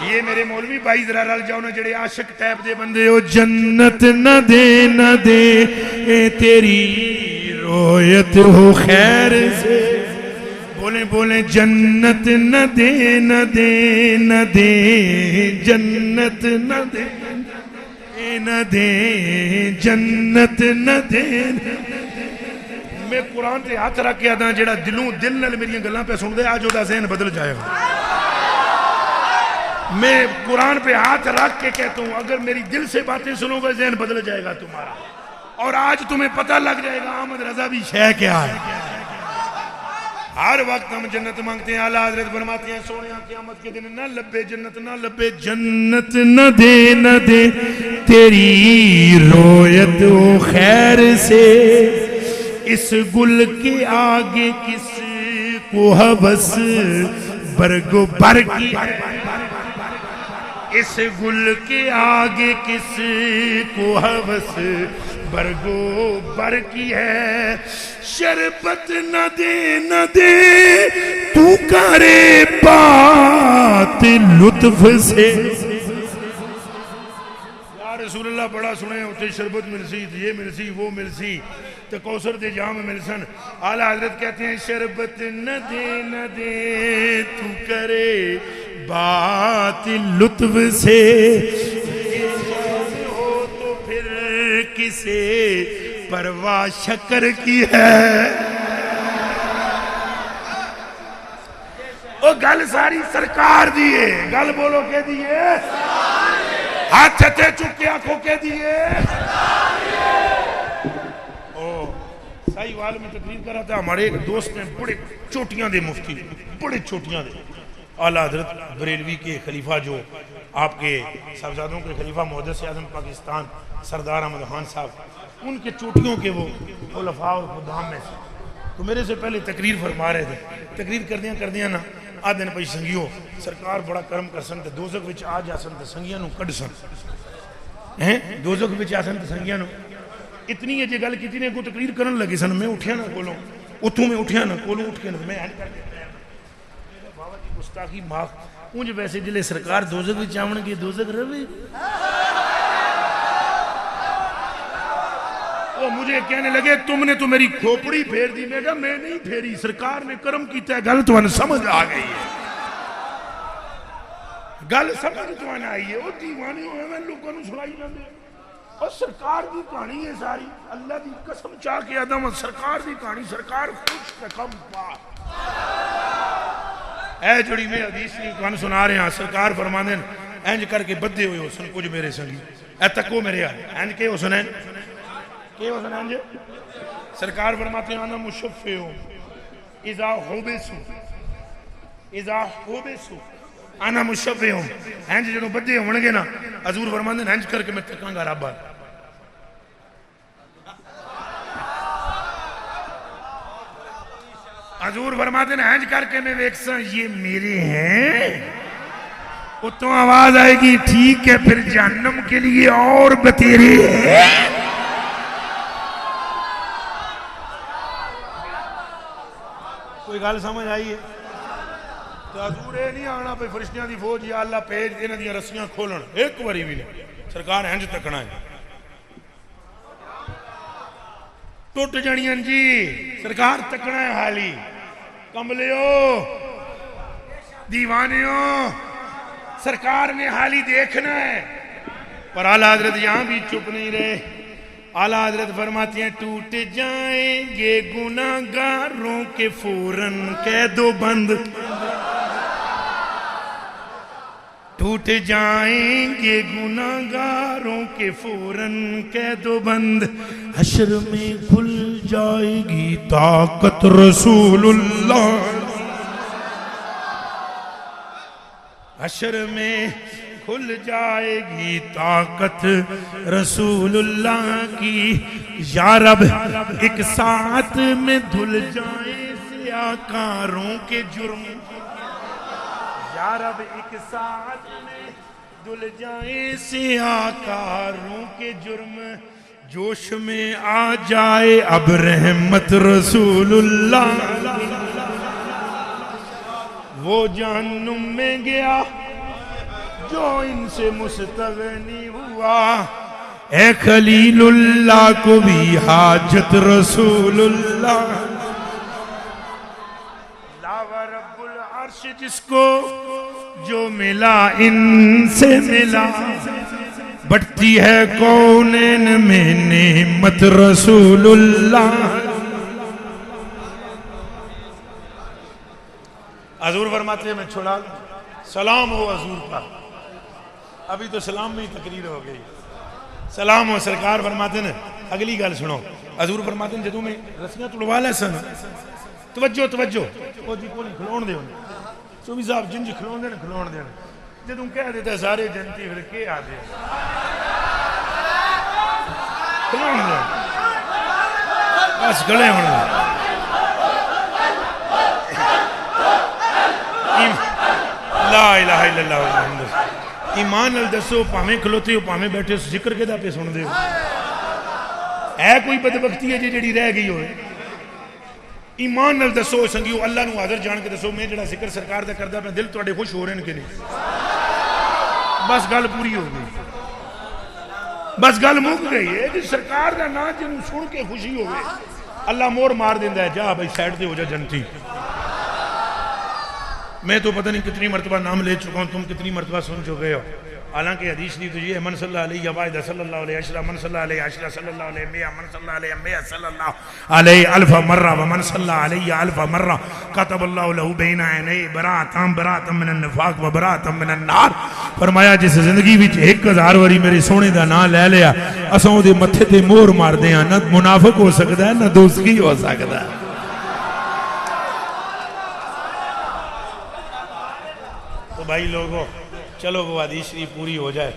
[SPEAKER 2] یہ میرے مولوی بھائی ذرا رل جاؤ نا جڑے عاشق ٹیپ دے بندے ہو جنت نہ دے تیری رویت ہو خیر سے بولیں جنت نہ دے جنت نہ دے جنت نہ دے میں قرآن تے ہاتھ رکھ کے آدھا جڑا دل نال میری گلاں پہ سن دے آج دا ذہن بدل جائے گا میں قرآن پہ ہاتھ رکھ کے کہتا ہوں اگر میری دل سے باتیں سنو گے ذہن بدل جائے گا تمہارا اور آج تمہیں پتہ لگ جائے گا احمد رضا بھی شے کیا ہے ہر وقت ہم جنت مانگتے ہیں اعلیٰ حضرت فرماتے ہیں سونیا قیامت کے دن نہ لبے جنت نہ دے تیری رویت و خیر سے اس گل کے آگے کس کو ہوس برگ و بر کی اس گل کے آگے کس کو ہوس برگ و بر کی ہے شربت نہ دے تو کرے بات لطف سے یا رسول اللہ بڑا سنے اتنے شربت مل سی یہ مل سی وہ مل سی تو کوثر دے جام مل سن اعلیٰ حضرت کہتے ہیں شربت نہ دے تو کرے بات لطف سے ہو تو پھر کسے پرواہ شکر کی ہے وہ گل ساری سرکار دیئے گل بولو کے دیئے ہاتھ تے چکے آنکھوں کے دیئے صحیح وال میں تقریر کر رہا تھا ہمارے ایک دوست نے بڑے چوٹیاں دے مفتی بڑے چوٹیاں دے اعلیٰ حضرت بریلوی کے خلیفہ جو آپ کے صاحبزادوں کے خلیفہ محدث اعظم پاکستان سردار احمد خان صاحب ان کے چوٹیوں کے وہ خلفاء اور خدام میں سے تو میرے سے پہلے تقریر فرما رہے تھے تقریر کر دیا نا آدھے نے بھائی سنگیو سرکار بڑا کرم کر سن تے دوزخ وچ آ جا سن تے سنگیاں نو کڈ سن دوزخ وچ آ سن تے سنگیاں نو اتنی ہے جی گل کیتی نے کو تقریر کرن لگے سن میں اٹھیا نا کولوں اتھوں میں اٹھیا نا کولوں اٹھ کے میں اینڈ کر کے بابا جی گستاخی معاف اونج ویسے جلے سرکار دوزخ وچ آون گے دوزخ رہے وہ مجھے کہنے لگے تم نے تو میری کھوپڑی پھیر دی میں کہا میں نہیں پھیری سرکار نے کرم کیتا ہے گل تو ان سمجھ آ گئی ہے گل سمجھ تو ان آئی ہے وہ دیوانے ہوئے میں لوگوں نے سنائی نہ دے اور سرکار دی کہانی ہے ساری اللہ دی قسم چاہ کے آدم سرکار دی کہانی سرکار خوش کم پا اے جڑی میں حدیث کی کہانی سنا رہے ہیں سرکار فرمانے اینج کر کے بدے ہوئے ہو سن کچھ میرے سنگی اے تکو میرے آئے اینج کے ہو سنین کیا ہو سنین جے سرکار فرماتے ہیں انا مشفع ہوں اذا حوبسو انا مشفع ہوں اینج جنہوں بدے ہونگے نا حضور فرماتے ہیں اینج کر کے میں تکاں گا رابا حضور فرماتے ہیں اینج کر کے میں ویکساں یہ میرے ہیں اتوں آواز آئے گی ٹھیک ہے پھر جہنم کے لیے اور بتیرے ہیں کوئی گل سمجھ آئی ہے تو حضور اے نہیں آنا پہ فرشتیاں دی فوج یا اللہ پیج انہاں دی رسیاں کھولن ایک باری بھی نہیں سرکار ہنج تکنا ہے ٹوٹ جڑیاں جی سرکار تکنا ہے حالی کملیو دیوانیو سرکار نے حالی دیکھنا ہے پر اعلیٰ حضرت یہاں بھی چپ نہیں رہے اعلیٰ حضرت فرماتے ہیں ٹوٹ جائیں گے گناہگاروں کے فوراً قید و بند ٹوٹ جائیں گے گناہگاروں کے فوراً قید و بند حشر میں کھل جائے گی طاقت رسول اللہ حشر میں کھل جائے گی طاقت رسول اللہ کی، یا رب ایک ساتھ میں دھل جائیں سیاکاروں کے جرم، یا رب ایک ساتھ میں دھل جائیں سیاکاروں کے جرم، جوش میں آ جائے اب رحمت رسول اللہ، وہ جہنم میں گیا جو ان سے مستغنی ہوا، اے خلیل اللہ کو بھی حاجت رسول اللہ، لاوا رب العرش جس کو جو ملا ان سے ملا، بٹتی ہے کونین میں نعمت رسول اللہ۔ حضور فرماتے ہیں میں چھوڑا سلام ہو حضور کا، ابھی تو سلام میں ہی تقریر ہو گئی، سلام ہو سرکار فرماتے ہیں اگلی گل سنو، حضور فرماتے ہیں جدوں میں رسیاں تڑوا لے سن، توجہ توجہ وہ جی کوئی کھلون دے ہونے صوفی صاحب جن جی کھلون دے جدوں کہہ دیتا سارے جنتی پھر کے آ دے کھلون دے بس کھلے ہونے لا الہ الا اللہ محمد، ایمان نال دسو پاویں کھلوتے ہو پاویں بیٹھے ہو ذکر کے دا پہ سن دے ہو، ہے کوئی بدبختی ہے جڑی رہ گئی ہوئے؟ ایمان نال دسو سنگیو اللہ نو حاضر جان کے دسو میں جڑا ذکر سرکار دا کردہ اپنا دل تواڈے خوش ہو رہے ہیں کہ نہیں؟ بس گل پوری ہو گئی، بس گل مک گئی ہے کہ سرکار دا نا جنوں سن کے خوشی ہوئے اللہ مور مار دیندا ہے جا بھائی سائڈ دے ہو جا جنتی۔ میں تو پتہ نہیں کتنی مرتبہ نام لے چکا ہوں، تم کتنی مرتبہ سن چکے ہو، حالانکہ حدیث نہیں تو یہ ہے من صلی اللہ علیہ وآلہ صلی اللہ علیہ وسلم، من صلی اللہ علیہ عشرہ صلی اللہ علیہ میہ، من صلی اللہ علیہ میہ صلی اللہ علیہ الف مرہ، ومن صلی اللہ علیہ الف مرہ کتب اللہ لہو بین عینیہ براءۃ من النفاق و براءۃ من النار۔ فرمایا جس زندگی وچ 1000 واری میرے سونے دا نام لے لیا اساں دے متھے تے مہر مار دیاں، نہ منافق ہو سکدا ہے نہ دوزخی ہو سکدا ہے۔ تو بھائی لوگوں چلو وہ حدیث شریف پوری ہو جائے،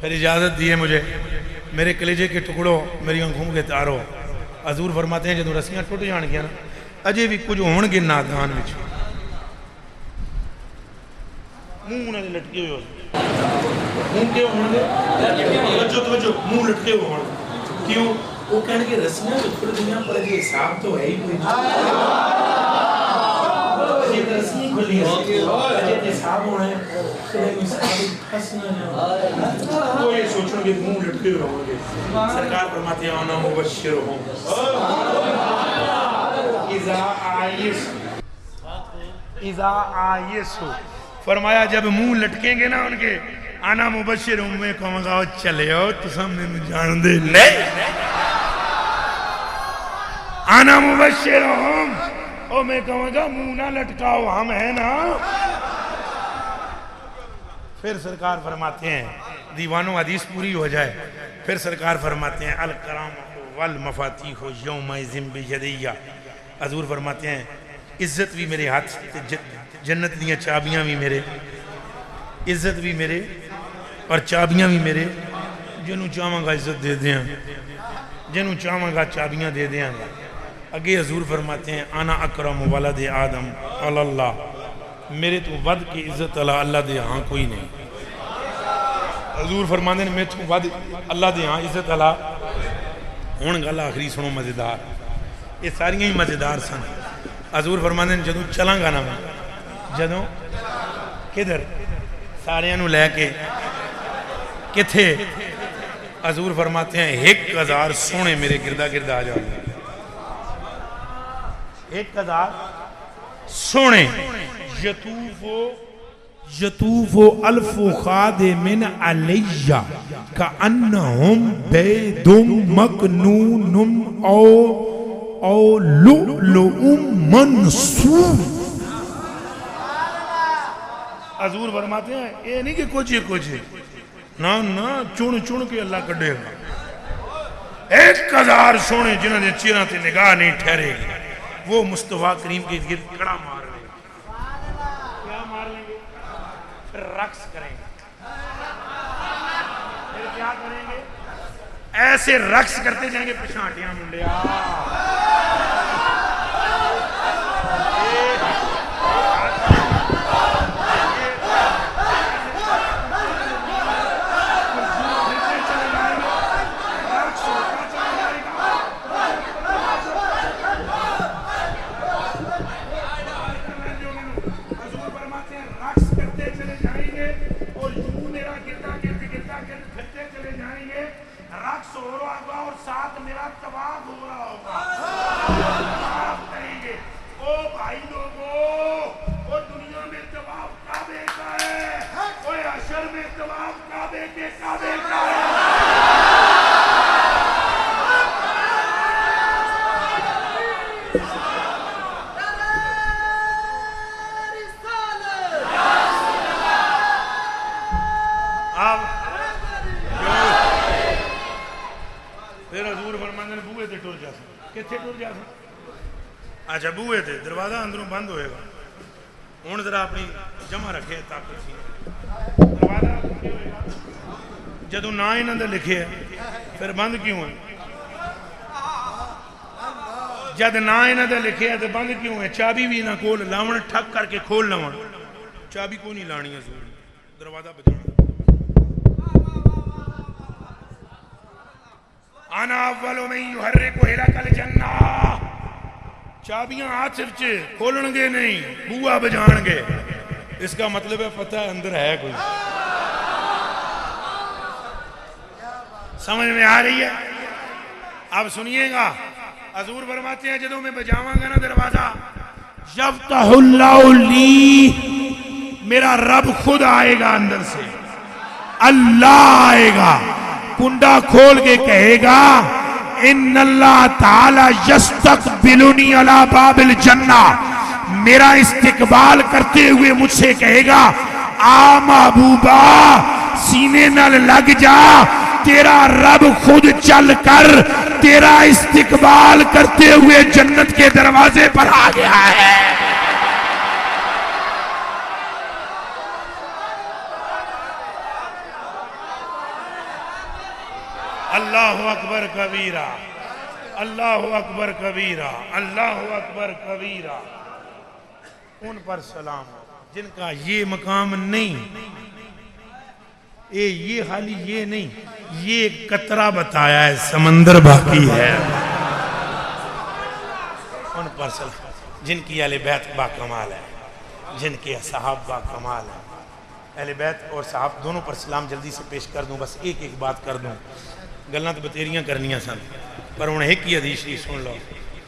[SPEAKER 2] پھر اجازت دیئے مجھے میرے کلیجے کے ٹکڑوں میری آنکھوں کے تاروں۔ حضور فرماتے ہیں جدوں رسیاں ٹوٹ جان گیا نا اجے بھی کچھ ہون گے نادان وچ منہ نہ لٹکے ہوئے منہ کے ہون گے توجہ منہ لٹکے ہوئے ہون کیوں؟ وہ کہنے کے رسیاں تو کھل دنیا پر یہ حساب تو ہے ہی کوئی رسیاں کھلی ہے حساب ہونا ہے وہ یہ سوچوں گے منہ لٹکے ہوئے ہوں گے۔ سرکار فرماتے ہیں انا مبشرہم اذا آئیسو، فرمایا جب منہ لٹکیں گے نا ان کے انا مبشرہم میں کہوں گا چلے ہو تو سامنے میں جان دے نہیں انا مبشرہم، اور میں کہوں گا منہ نہ لٹکاؤ ہم ہیں نا۔ پھر سرکار فرماتے ہیں دیوانوں حدیث پوری ہو جائے، پھر سرکار فرماتے ہیں الکرامۃ والمفاتیح یومئذ بیدیہ۔ حضور فرماتے ہیں عزت بھی میرے ہاتھ، جنت دیاں چابیاں بھی میرے، عزت بھی میرے اور چابیاں بھی میرے، جنہوں چاہاں گا عزت دے دیاں، جنہوں چاہاں گا چابیاں دے دیاں۔ اگے حضور فرماتے ہیں انا اکرم ولد آدم اللہ، میرے تو ود کی عزت اللہ دے ہاں کوئی نہیں۔ حضور فرماتے ہیں میں تو ود اللہ دے ہاں عزت اللہ۔ ہون گل آخری سنو مزیدار، یہ ساریاں ہی مزیدار سن۔ حضور فرماتے ہیں جدوں چلاں گا نا میں، جدوں کدھر ساریاں نو لے کے کتھے؟ حضور فرماتے ہیں 1000 سونے میرے گردہ گردہ آ جاؤ، 1000 سونے۔ یطوف الف خادم علیہ کأنہم بید مکنون او لؤلؤ منصور۔ حضور فرماتے ہیں یہ نہیں کہ کچھ نا چن کے اللہ کڈے گا۔ 1000 سونے جنہوں نے چیرہ تے نگاہ نہیں ٹھہرے گی، وہ مصطفیٰ کریم کے گرد کڑا مار لیں گے۔ کیا مار لیں گے؟ پھر رقص کریں گے. پھر کیا کریں گے؟ ایسے رقص کرتے جائیں گے پچھانٹیاں منڈیا. اچھا بوئے تھے دروازہ اندروں بند ہوئے گا. ہوں ذرا اپنی جمع رکھے طاقت سی. دروازہ جدو نہ انہوں نے لکھے پھر بند کیوں ہے؟ جد نہ انہوں نے لکھے تو بند کیوں ہے؟ چابی بھی نہ کول لاون ٹھک کر کے کھول لاون. چابی کو نہیں لانی ہے ضروری دروازہ بجانا. انا اول من یحرک حلق الجنہ. چابیاں ہاتھ سے کھولن گے نہیں بوا بجان گے. اس کا مطلب ہے پتہ ہے اندر ہے کوئی. سمجھ میں آ رہی ہے؟ اب سنیے گا حضور فرماتے ہیں جدوں میں بجاواں گا نا دروازہ یفتح اللہ لی، میرا رب خود آئے گا اندر سے. اللہ آئے گا کنڈا کھول کے کہے گا ان اللہ تعالی یستقبلنی علی باب الجنہ. میرا استقبال کرتے ہوئے مجھ سے کہے گا آ محبوبہ سینے نال لگ جا، تیرا رب خود چل کر تیرا استقبال کرتے ہوئے جنت کے دروازے پر آ گیا ہے. اللہ اکبر کبیرہ، اللہ اکبر کبیرہ، اللہ اکبر کبیرہ. ان پر سلام جن کا یہ مقام نہیں، یہ حالی یہ نہیں، یہ قطرہ بتایا ہے سمندر باقی ہے. ان پر سلام جن کی اہل بیت با کمال ہے، جن کے صحاب با کمال ہے. اہل بیت اور صحاب دونوں پر سلام جلدی سے پیش کر دوں. بس ایک ایک بات کر دوں، گلنا تو بتیریاں کرنیاں سن پر انہیں ایک ہی حدیث ہی سن لو.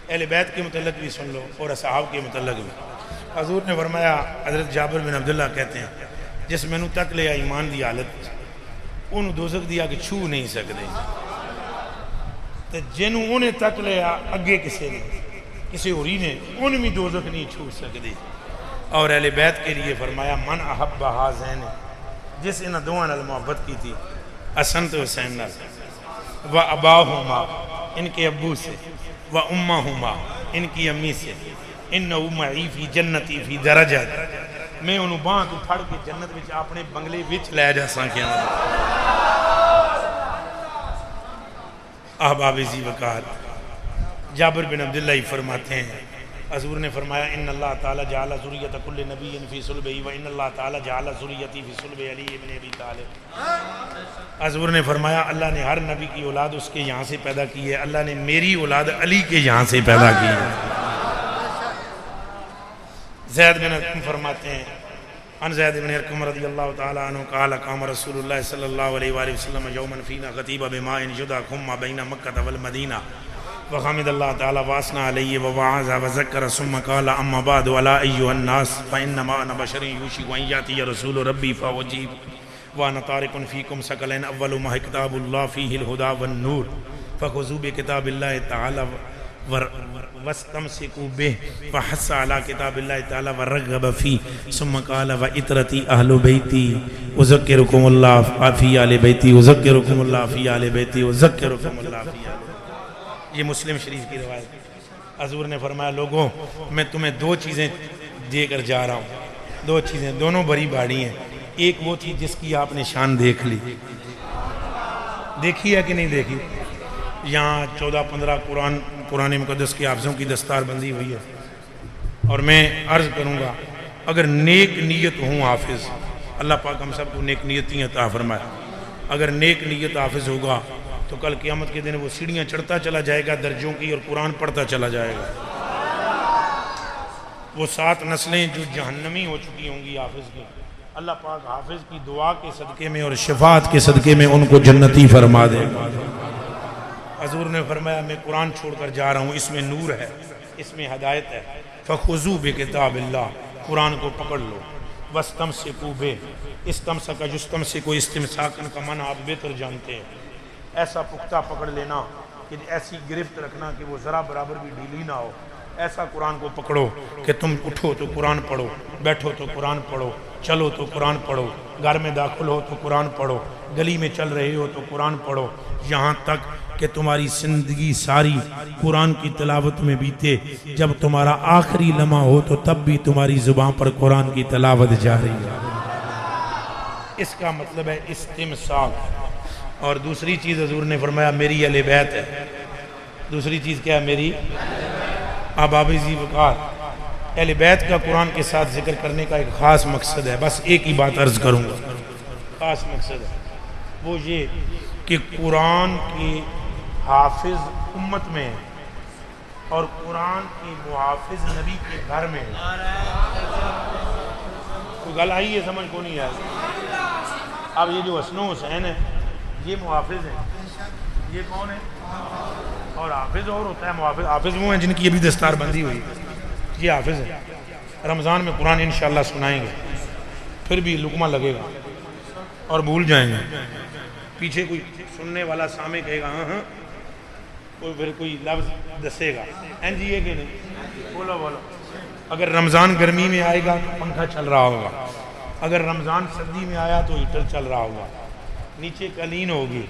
[SPEAKER 2] اہل بیت کے متعلق بھی سن لو اور اصحاب کے متعلق بھی. حضور نے فرمایا، حضرت جابر بن عبداللہ کہتے ہیں جس میں تک لیا ایمان دی حالت انہوں دوزخ دیا کہ چھو نہیں سکتے، تو جنہوں انہیں تک لیا اگے کسی ہوری نے انہیں بھی دوزخ نہیں چھو سکتے. اور اہل بیت کے لیے فرمایا من احب ہذین، جس انہاں دوہاں نال محبت کی تھی حسن تو حسین نال، و اباہما ان کے ابو سے، و امہما ان کی امی سے، انہو معی فی جنتی فی درجات، میں انہوں باں تو پھڑ کے جنت وچ اپنے بنگلے وچ لے جا سکیا. احباب ذی وقار جابر بن عبداللہ ہی فرماتے ہیں حضور نے فرمایا ان اللہ تعالی جعل ذریت کل نبی فی صلبہ و ان اللہ تعالی جعل ذریتی فی صلب علی ابن ابی طالب. حضور نے فرمایا اللہ نے ہر نبی کی اولاد اس کے یہاں سے پیدا کی ہے، اللہ نے میری اولاد علی کے یہاں سے پیدا کی ہے. زید بن ارقم فرماتے ہیں عن زید بن ارقم رضی اللہ تعالی عنہ قال قام رسول اللہ صلی اللہ علیہ وآلہ وسلم یوما فینا خطیب بماء جدا خم بین مکہ والمدینہ وحمد اللہ تعالی واسنا علیہ ووعظ وذکر ثم قال اما بعد ولا ایها الناس فانما انا بشر یوشک ان یاتی رسول ربی فاجیب وانا طارق فیکم ثقلین اول ما کتاب اللہ فیہ الہدی والنور فخذوا بکتاب اللہ تعالی واستمسکوا به فحث علی کتاب اللہ تعالی ورغب فی ثم قال واطرتی اہل بیتی اذکرکم اللہ فی آل بیتی اذکرکم اللہ فی آل بیتی اذکرکم اللہ فی آل. یہ مسلم شریف کی روایت. حضور نے فرمایا لوگوں میں تمہیں دو چیزیں دے کر جا رہا ہوں، دو چیزیں دونوں بڑی باڑی ہیں. ایک وہ تھی جس کی آپ نے شان دیکھ لی، دیکھی ہے کہ نہیں دیکھی؟ یہاں 14-15 قرآن مقدس کے حافظوں کی دستار بندی ہوئی ہے، اور میں عرض کروں گا اگر نیک نیت ہوں حافظ، اللہ پاک ہم سب کو نیک نیتی عطا فرمائے، اگر نیک نیت حافظ ہوگا تو کل قیامت کے دن وہ سیڑھیاں چڑھتا چلا جائے گا درجوں کی، اور قرآن پڑھتا چلا جائے گا۔ وہ 7 نسلیں جو جہنمی ہو چکی ہوں گی حافظ کی، اللہ پاک حافظ کی دعا کے صدقے میں اور شفاعت کے صدقے میں ان کو جنتی فرما دے گا۔ حضور نے فرمایا میں قرآن چھوڑ کر جا رہا ہوں، اس میں نور ہے، اس میں ہدایت ہے، فَخُذُوا بِكِتَابِ اللَّهِ، قرآن کو پکڑ لو، وَاسْتَمْسِكُوا بِهِ، استمسک جستمسک استمساکن کا معنی آپ بہتر جانتے ہیں، ایسا پختہ پکڑ لینا کہ ایسی گرفت رکھنا کہ وہ ذرا برابر بھی ڈھیلی نہ ہو، ایسا قرآن کو پکڑو کہ تم اٹھو تو قرآن پڑھو، بیٹھو تو قرآن پڑھو، چلو تو قرآن پڑھو، گھر میں داخل ہو تو قرآن پڑھو، گلی میں چل رہے ہو تو قرآن پڑھو، یہاں تک کہ تمہاری زندگی ساری قرآن کی تلاوت میں بیتے، جب تمہارا آخری لمحہ ہو تو تب بھی تمہاری زبان پر قرآن کی تلاوت جاری ہے۔ اس کا مطلب ہے استمساک۔ اور دوسری چیز حضور نے فرمایا میری اہل بیت ہے، دوسری چیز کیا ہے؟ میری آباب ذی وقار۔ اہل بیت کا قرآن کے ساتھ ذکر کرنے کا ایک خاص مقصد ہے، بس ایک ہی بات عرض کروں گا، خاص مقصد ہے وہ یہ کہ قرآن کے حافظ امت میں اور قرآن کے محافظ نبی کے گھر میں۔ کوئی گل آئی ہے سمجھ کو نہیں آئی؟ اب یہ جو حسن و حسین ہے یہ محافظ ہیں، یہ کون ہے؟ اور حافظ اور ہوتا ہے محافظ، حافظ وہ ہیں جن کی ابھی دستار بندی ہوئی، یہ حافظ ہے۔ رمضان میں قرآن انشاءاللہ سنائیں گے، پھر بھی لقمہ لگے گا اور بھول جائیں گے، پیچھے کوئی سننے والا سامنے کہے گا ہاں ہاں، پھر کوئی لفظ دسے گا این جی یہ کہ نہیں، بولو بولو۔ اگر رمضان گرمی میں آئے گا تو پنکھا چل رہا ہوگا، اگر رمضان سردی میں آیا تو ہیٹر چل رہا ہوگا، نیچے قالین ہوگی،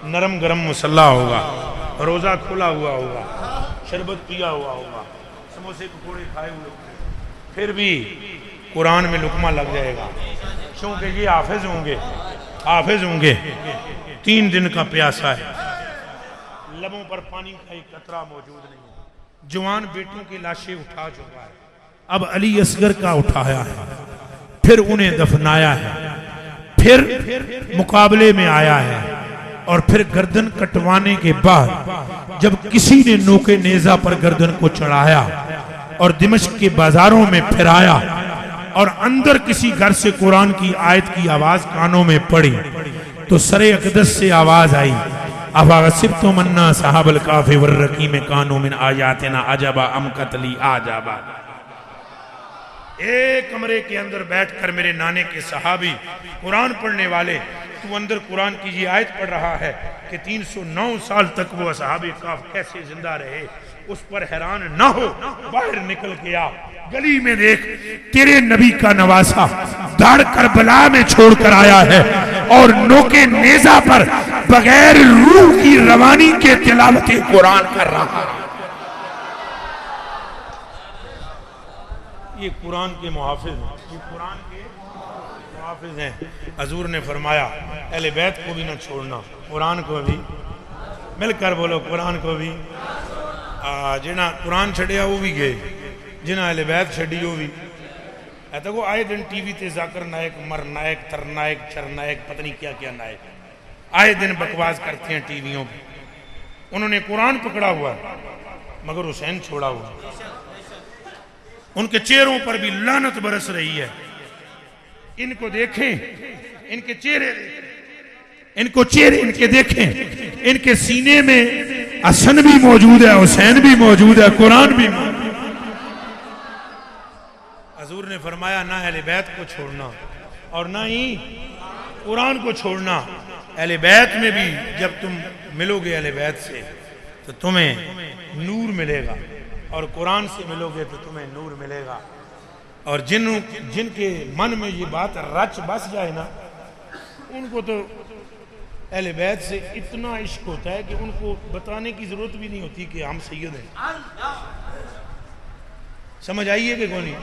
[SPEAKER 2] نرم گرم مسلح ہوگا، روزہ کھلا ہوا ہوگا، شربت پیا ہوا ہوگا، سموسے پکوڑے کھائے ہوئے ہوگا، پھر بھی قرآن میں لقمہ لگ جائے گا، کیونکہ یہ حافظ ہوں گے، حافظ ہوں گے۔ 3 دن کا پیاسا ہے، لبوں پر پانی کا ایک قطرہ موجود نہیں ہے، جوان بیٹوں کی لاشیں اٹھا چکا ہے، اب علی اصغر کا اٹھایا ہے، پھر انہیں دفنایا ہے، پھر مقابلے میں آیا ہے، اور پھر گردن کٹوانے کے بعد جب کسی نے نوکے نیزہ پر گردن کو چڑھایا اور دمشق کے بازاروں میں پھرایا اور اندر کسی گھر سے قرآن کی آیت کی آواز کانوں میں پڑی تو سر اقدس سے آواز آئی، افحسبتم انا اصحاب الکہف والرقیم کانوا من آیاتنا عجبا ام قتلی عجبا۔ ایک کمرے کے اندر بیٹھ کر میرے نانے کے صحابی قرآن پڑھنے والے، تو اندر قرآن کی یہ آیت پڑھ رہا ہے کہ 309 سال تک وہ اصحاب کہف کیسے زندہ رہے، اس پر حیران نہ ہو، باہر نکل گیا، گلی میں دیکھ تیرے نبی کا نواسا داڑھ کربلا میں چھوڑ کر آیا ہے اور نوکے نیزہ پر بغیر روح کی روانی کے تلاوت قرآن کر رہا ہے۔ یہ قرآن کے محافظ ہیں، یہ قرآن کے محافظ ہیں۔ حضور نے فرمایا اہل بیت کو بھی نہ چھوڑنا، قرآن کو بھی، مل کر بولو قرآن کو بھی۔ جنہاں قرآن چھڑیا وہ بھی گئے، جنہاں اہل بیت چھڑی وہ بھی۔ ایتا کو آئے دن ٹی وی تے ذاکر نائک، مر نائک، تر نائک، چر نائک، پتہ نہیں کیا کیا نائک، آئے دن بکواس کرتے ہیں ٹی ویوں پہ۔ انہوں نے قرآن پکڑا ہوا ہے مگر حسین چھوڑا ہوا ہے، ان کے چہروں پر بھی لعنت برس رہی ہے۔ ان کو دیکھیں، ان کے چہرے، ان کو چہرے ان کے دیکھیں، ان کے سینے میں حسن بھی موجود ہے، حسین بھی موجود ہے، قرآن بھی موجود ہے۔ حضور نے فرمایا نہ اہل بیت کو چھوڑنا اور نہ ہی قرآن کو چھوڑنا۔ اہل بیت میں بھی جب تم ملو گے اہل بیت سے تو تمہیں نور ملے گا، اور قرآن سے ملو گے تو تمہیں نور ملے گا۔ اور جن کے من میں یہ بات رچ بس جائے نا، ان کو تو اہل بیت سے اتنا عشق ہوتا ہے کہ ان کو بتانے کی ضرورت بھی نہیں ہوتی کہ ہم سید ہیں۔ سمجھ آئیے کہ کون نہیں؟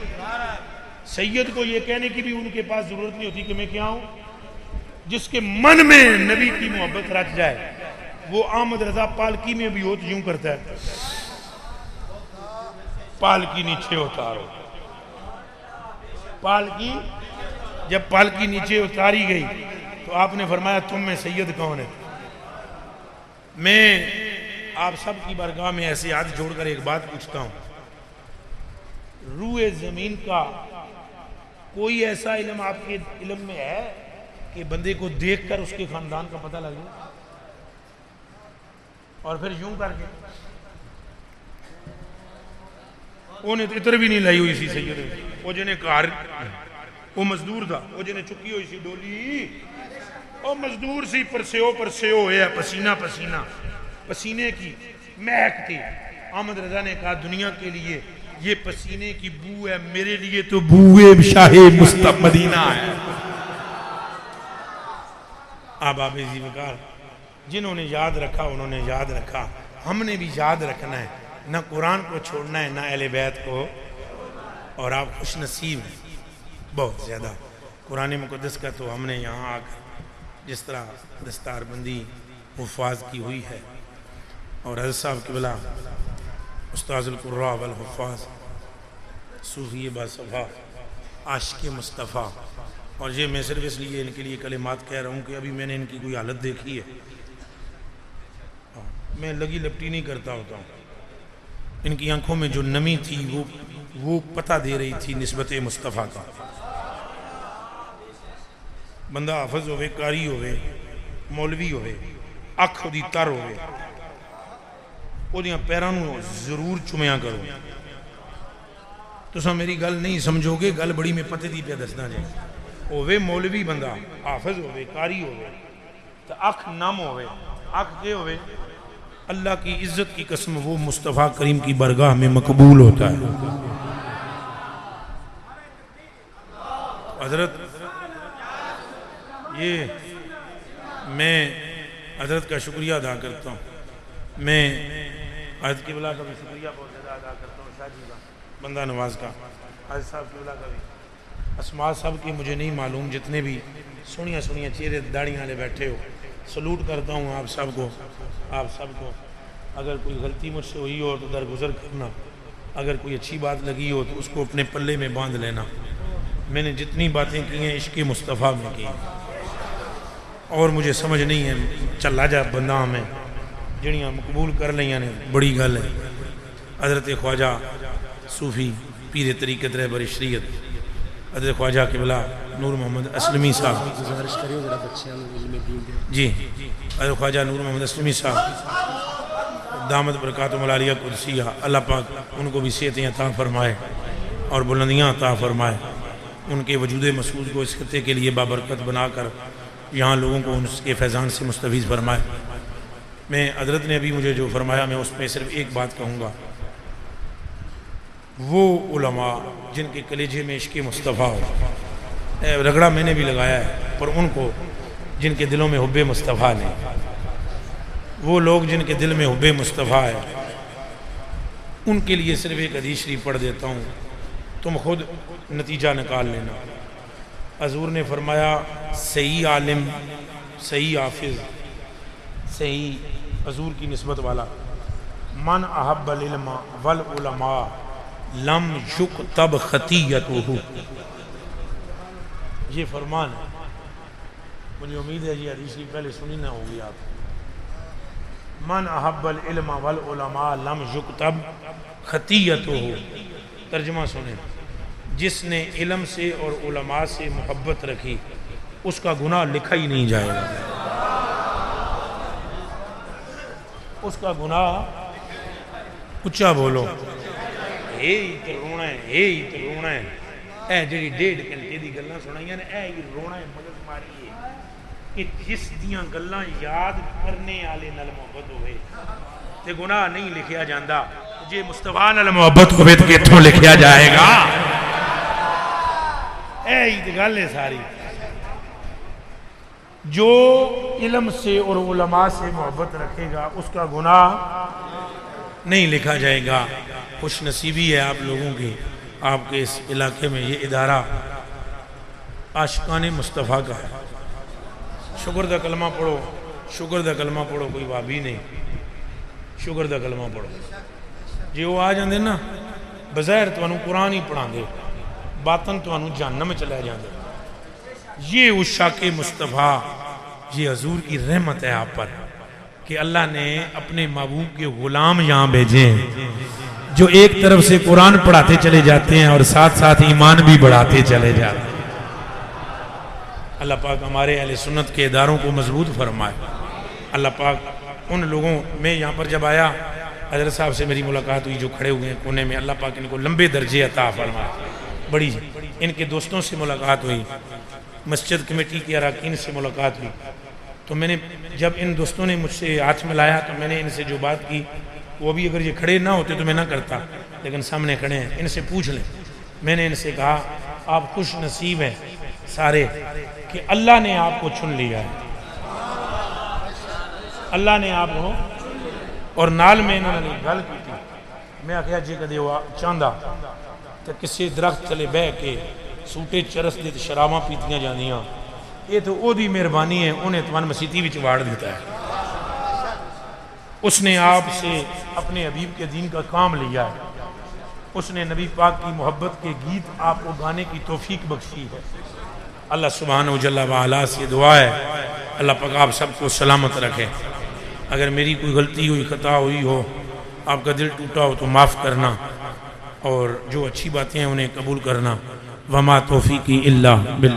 [SPEAKER 2] سید کو یہ کہنے کی بھی ان کے پاس ضرورت نہیں ہوتی کہ میں کیا ہوں. جس کے من میں نبی کی محبت رچ جائے وہ احمد رضا پالکی میں بھی ہو تو یوں کرتا ہے, پالکی نیچے اتارو. پالکی جب پالکی نیچے اتاری گئی تو آپ نے فرمایا تم میں سید کون ہے؟ میں آپ سب کی بارگاہ میں ایسے ہاتھ جوڑ کر ایک بات پوچھتا ہوں, روئے زمین کا کوئی ایسا علم آپ کے علم میں ہے کہ بندے کو دیکھ کر اس کے خاندان کا پتہ لگے اور پھر یوں کر کے انہیں تو اتر بھی نہیں لائی ہوئی سی سید, وہ جنہیں کار وہ مزدور تھا, وہ جنہیں چکی ہوئی سی ڈولی, وہ مزدور سی, پرسیو ہویا, پسینہ پسینہ, پسینے کی مہک تھی. احمد رضا نے کہا دنیا کے لیے یہ پسینے کی بو ہے, میرے لیے تو بوئے شاہ مدینہ ہے. آباب زیوکار جنہوں نے یاد رکھا انہوں نے یاد رکھا, ہم نے بھی یاد رکھنا ہے, نہ قرآن کو چھوڑنا ہے نہ اہل بیت کو. اور آپ خوش نصیب ہیں بہت زیادہ. قرآن مقدس کا تو ہم نے یہاں آ کر جس طرح دستار بندی حفاظ کی ہوئی ہے, اور حضرت صاحب قبلہ استاذ القراء والحفاظ صوفی باصفا عاشق مصطفیٰ, اور یہ میں صرف اس لیے ان کے لیے کلمات کہہ رہا ہوں کہ ابھی میں نے ان کی کوئی حالت دیکھی ہے, میں لگی لپٹی نہیں کرتا ہوتا ہوں. ان کی آنکھوں میں جو نمی تھی وہ پتہ دے رہی تھی نسبت مصطفیٰ کا. بندہ حافظ ہوئے, قاری ہوئے, مولوی ہوئے, اکھ دی تر ہوئے, وہ دیاں پیرانوں ضرور چمیاں کرو. تو سا میری گل نہیں سمجھو گے, گل بڑی میں پتے دی پہ دسنا جائے. ہوئے مولوی بندہ, حافظ ہوئے, قاری ہوئے, تو اکھ نم ہوئے, اکھ کے ہوئے, اللہ کی عزت کی قسم وہ مصطفیٰ کریم کی برگاہ میں مقبول ہوتا ہے. حضرت یہ میں حضرت کا شکریہ ادا کرتا ہوں, میں حضرت قبلہ کا بھی شکریہ بہت زیادہ ادا کرتا ہوں, شاہ جی کا, بندہ نواز کا, حضرت صاحب قبلہ کا بھی. اسماء سب کی مجھے نہیں معلوم, جتنے بھی سنیاں چہرے داڑیاں والے بیٹھے ہو, سلوٹ کرتا ہوں آپ سب کو, آپ سب کو. اگر کوئی غلطی مجھ سے ہوئی ہو تو درگزر کرنا, اگر کوئی اچھی بات لگی ہو تو اس کو اپنے پلے میں باندھ لینا. میں نے جتنی باتیں کی ہیں عشق مصطفیٰ میں کی, اور مجھے سمجھ نہیں ہے چلا جا بندہ میں جڑیاں مقبول کر لیاں نے بڑی گل ہے. حضرت خواجہ صوفی پیر طریقت رہبر شریعت حضرت خواجہ قبلہ نور محمد اسلمی صاحب, جی حضرت خواجہ نور محمد اسلمی صاحب دامت برکاتہم العالیہ قدسیہ, اللہ پاک ان کو بھی صحتیں عطا فرمائے اور بلندیاں عطا فرمائے. ان کے وجود مسعود کو اس خطے کے لیے بابرکت بنا کر یہاں لوگوں کو ان کے فیضان سے مستفیض فرمائے. میں حضرت نے ابھی مجھے جو فرمایا میں اس پہ صرف ایک بات کہوں گا, وہ علماء جن کے کلیجے میں عشق مصطفیٰ ہو, رگڑا میں نے بھی لگایا ہے, پر ان کو جن کے دلوں میں حب مصطفیٰ نے, وہ لوگ جن کے دل میں حب مصطفیٰ ہے, ان کے لیے صرف ایک حدیث شریف پڑھ دیتا ہوں, تم خود نتیجہ نکال لینا. حضور نے فرمایا صحیح عالم, صحیح حافظ, صحیح حضور کی نسبت والا, من احب العلم والعلماء لم یکتب خطیئتہ, یہ فرمان ہے. مجھے امید ہے یہ حدیث پہلے سنی نہ ہوگی آپ. من احب العلم والعلماء لم یکتب خطیئتہ, ترجمہ سنیں, جس نے علم سے اور علماء سے محبت رکھی اس کا گناہ لکھا ہی نہیں جائے گا. اس کا گناہ, اچھا بولو, اے ہی تو رونا ہے, اے ہی تو رونا ہے. اے جڑی 1.5 گھنٹے دی گلاں سنائیاں نے, اے ہی رونا ہے, مدد ماری ہے کہ جس دیاں گلاں یاد کرنے والے نال محبت ہوئے تے گناہ نہیں لکھیا جاندا, جے مصطفیٰ نال محبت ہوئے تو کتھوں لکھیا جائے گا. اے ہی تے گل ہے ساری. جو علم سے اور علماء سے محبت رکھے گا اس کا گناہ نہیں لکھا جائے گا. خوش نصیبی ہے آپ لوگوں کی
[SPEAKER 1] آپ کے اس علاقے میں یہ ادارہ عاشقان مصطفیٰ کا ہے. شکر دا کلمہ پڑھو، شکر دا کلمہ پڑھو، کوئی وابی نہیں، شکر دا کلمہ پڑھو. جی وہ آ جاندے نا بظاہر تانوں قرآن ہی پڑھا دے، باطن تانوں جہنم میں چلے جاندے. یہ عشاق مصطفیٰ، یہ حضور کی رحمت ہے آپ پر کہ اللہ نے اپنے محبوب کے غلام یہاں بھیجے ہیں جو ایک طرف سے قرآن پڑھاتے چلے جاتے ہیں اور ساتھ ساتھ ایمان بھی بڑھاتے چلے جاتے ہیں. اللہ پاک ہمارے اہل سنت کے اداروں کو مضبوط فرمائے. اللہ پاک ان لوگوں میں یہاں پر جب آیا حضرت صاحب سے میری ملاقات ہوئی جو کھڑے ہوئے ہیں کونے میں، اللہ پاک ان کو لمبے درجے عطا فرمائے. بڑی ان کے دوستوں سے ملاقات ہوئی، مسجد کمیٹی کے اراکین سے ملاقات ہوئی. تو میں نے جب ان دوستوں نے مجھ سے ہاتھ ملایا تو میں نے ان سے جو بات کی وہ بھی اگر یہ کھڑے نہ ہوتے تو میں نہ کرتا، لیکن سامنے کھڑے ہیں، ان سے پوچھ لیں. میں نے ان سے کہا آپ خوش نصیب ہیں سارے کہ اللہ نے آپ کو چن لیا ہے، اللہ نے آپ کو. اور نال میں انہوں نے گل کی تھی، میں آخیا جی کدے وہ چاہتا تو کسی درخت تلے بہ کے سوٹے چرس دے شراباں پیتیاں جاندیاں، یہ تو او دی مہربانی ہے، انہیں تمہان مسیطی وچ واڑ دیتا ہے. اس نے آپ سے اپنے حبیب کے دین کا کام لیا ہے، اس نے نبی پاک کی محبت کے گیت آپ کو گانے کی توفیق بخشی ہے. اللہ سبحانہ وجل وعلا سے دعا ہے اللہ پاک آپ سب کو سلامت رکھے. اگر میری کوئی غلطی ہوئی، خطا ہوئی ہو، آپ کا دل ٹوٹا ہو تو معاف کرنا، اور جو اچھی باتیں ہیں انہیں قبول کرنا. وما توفیقی الا باللہ.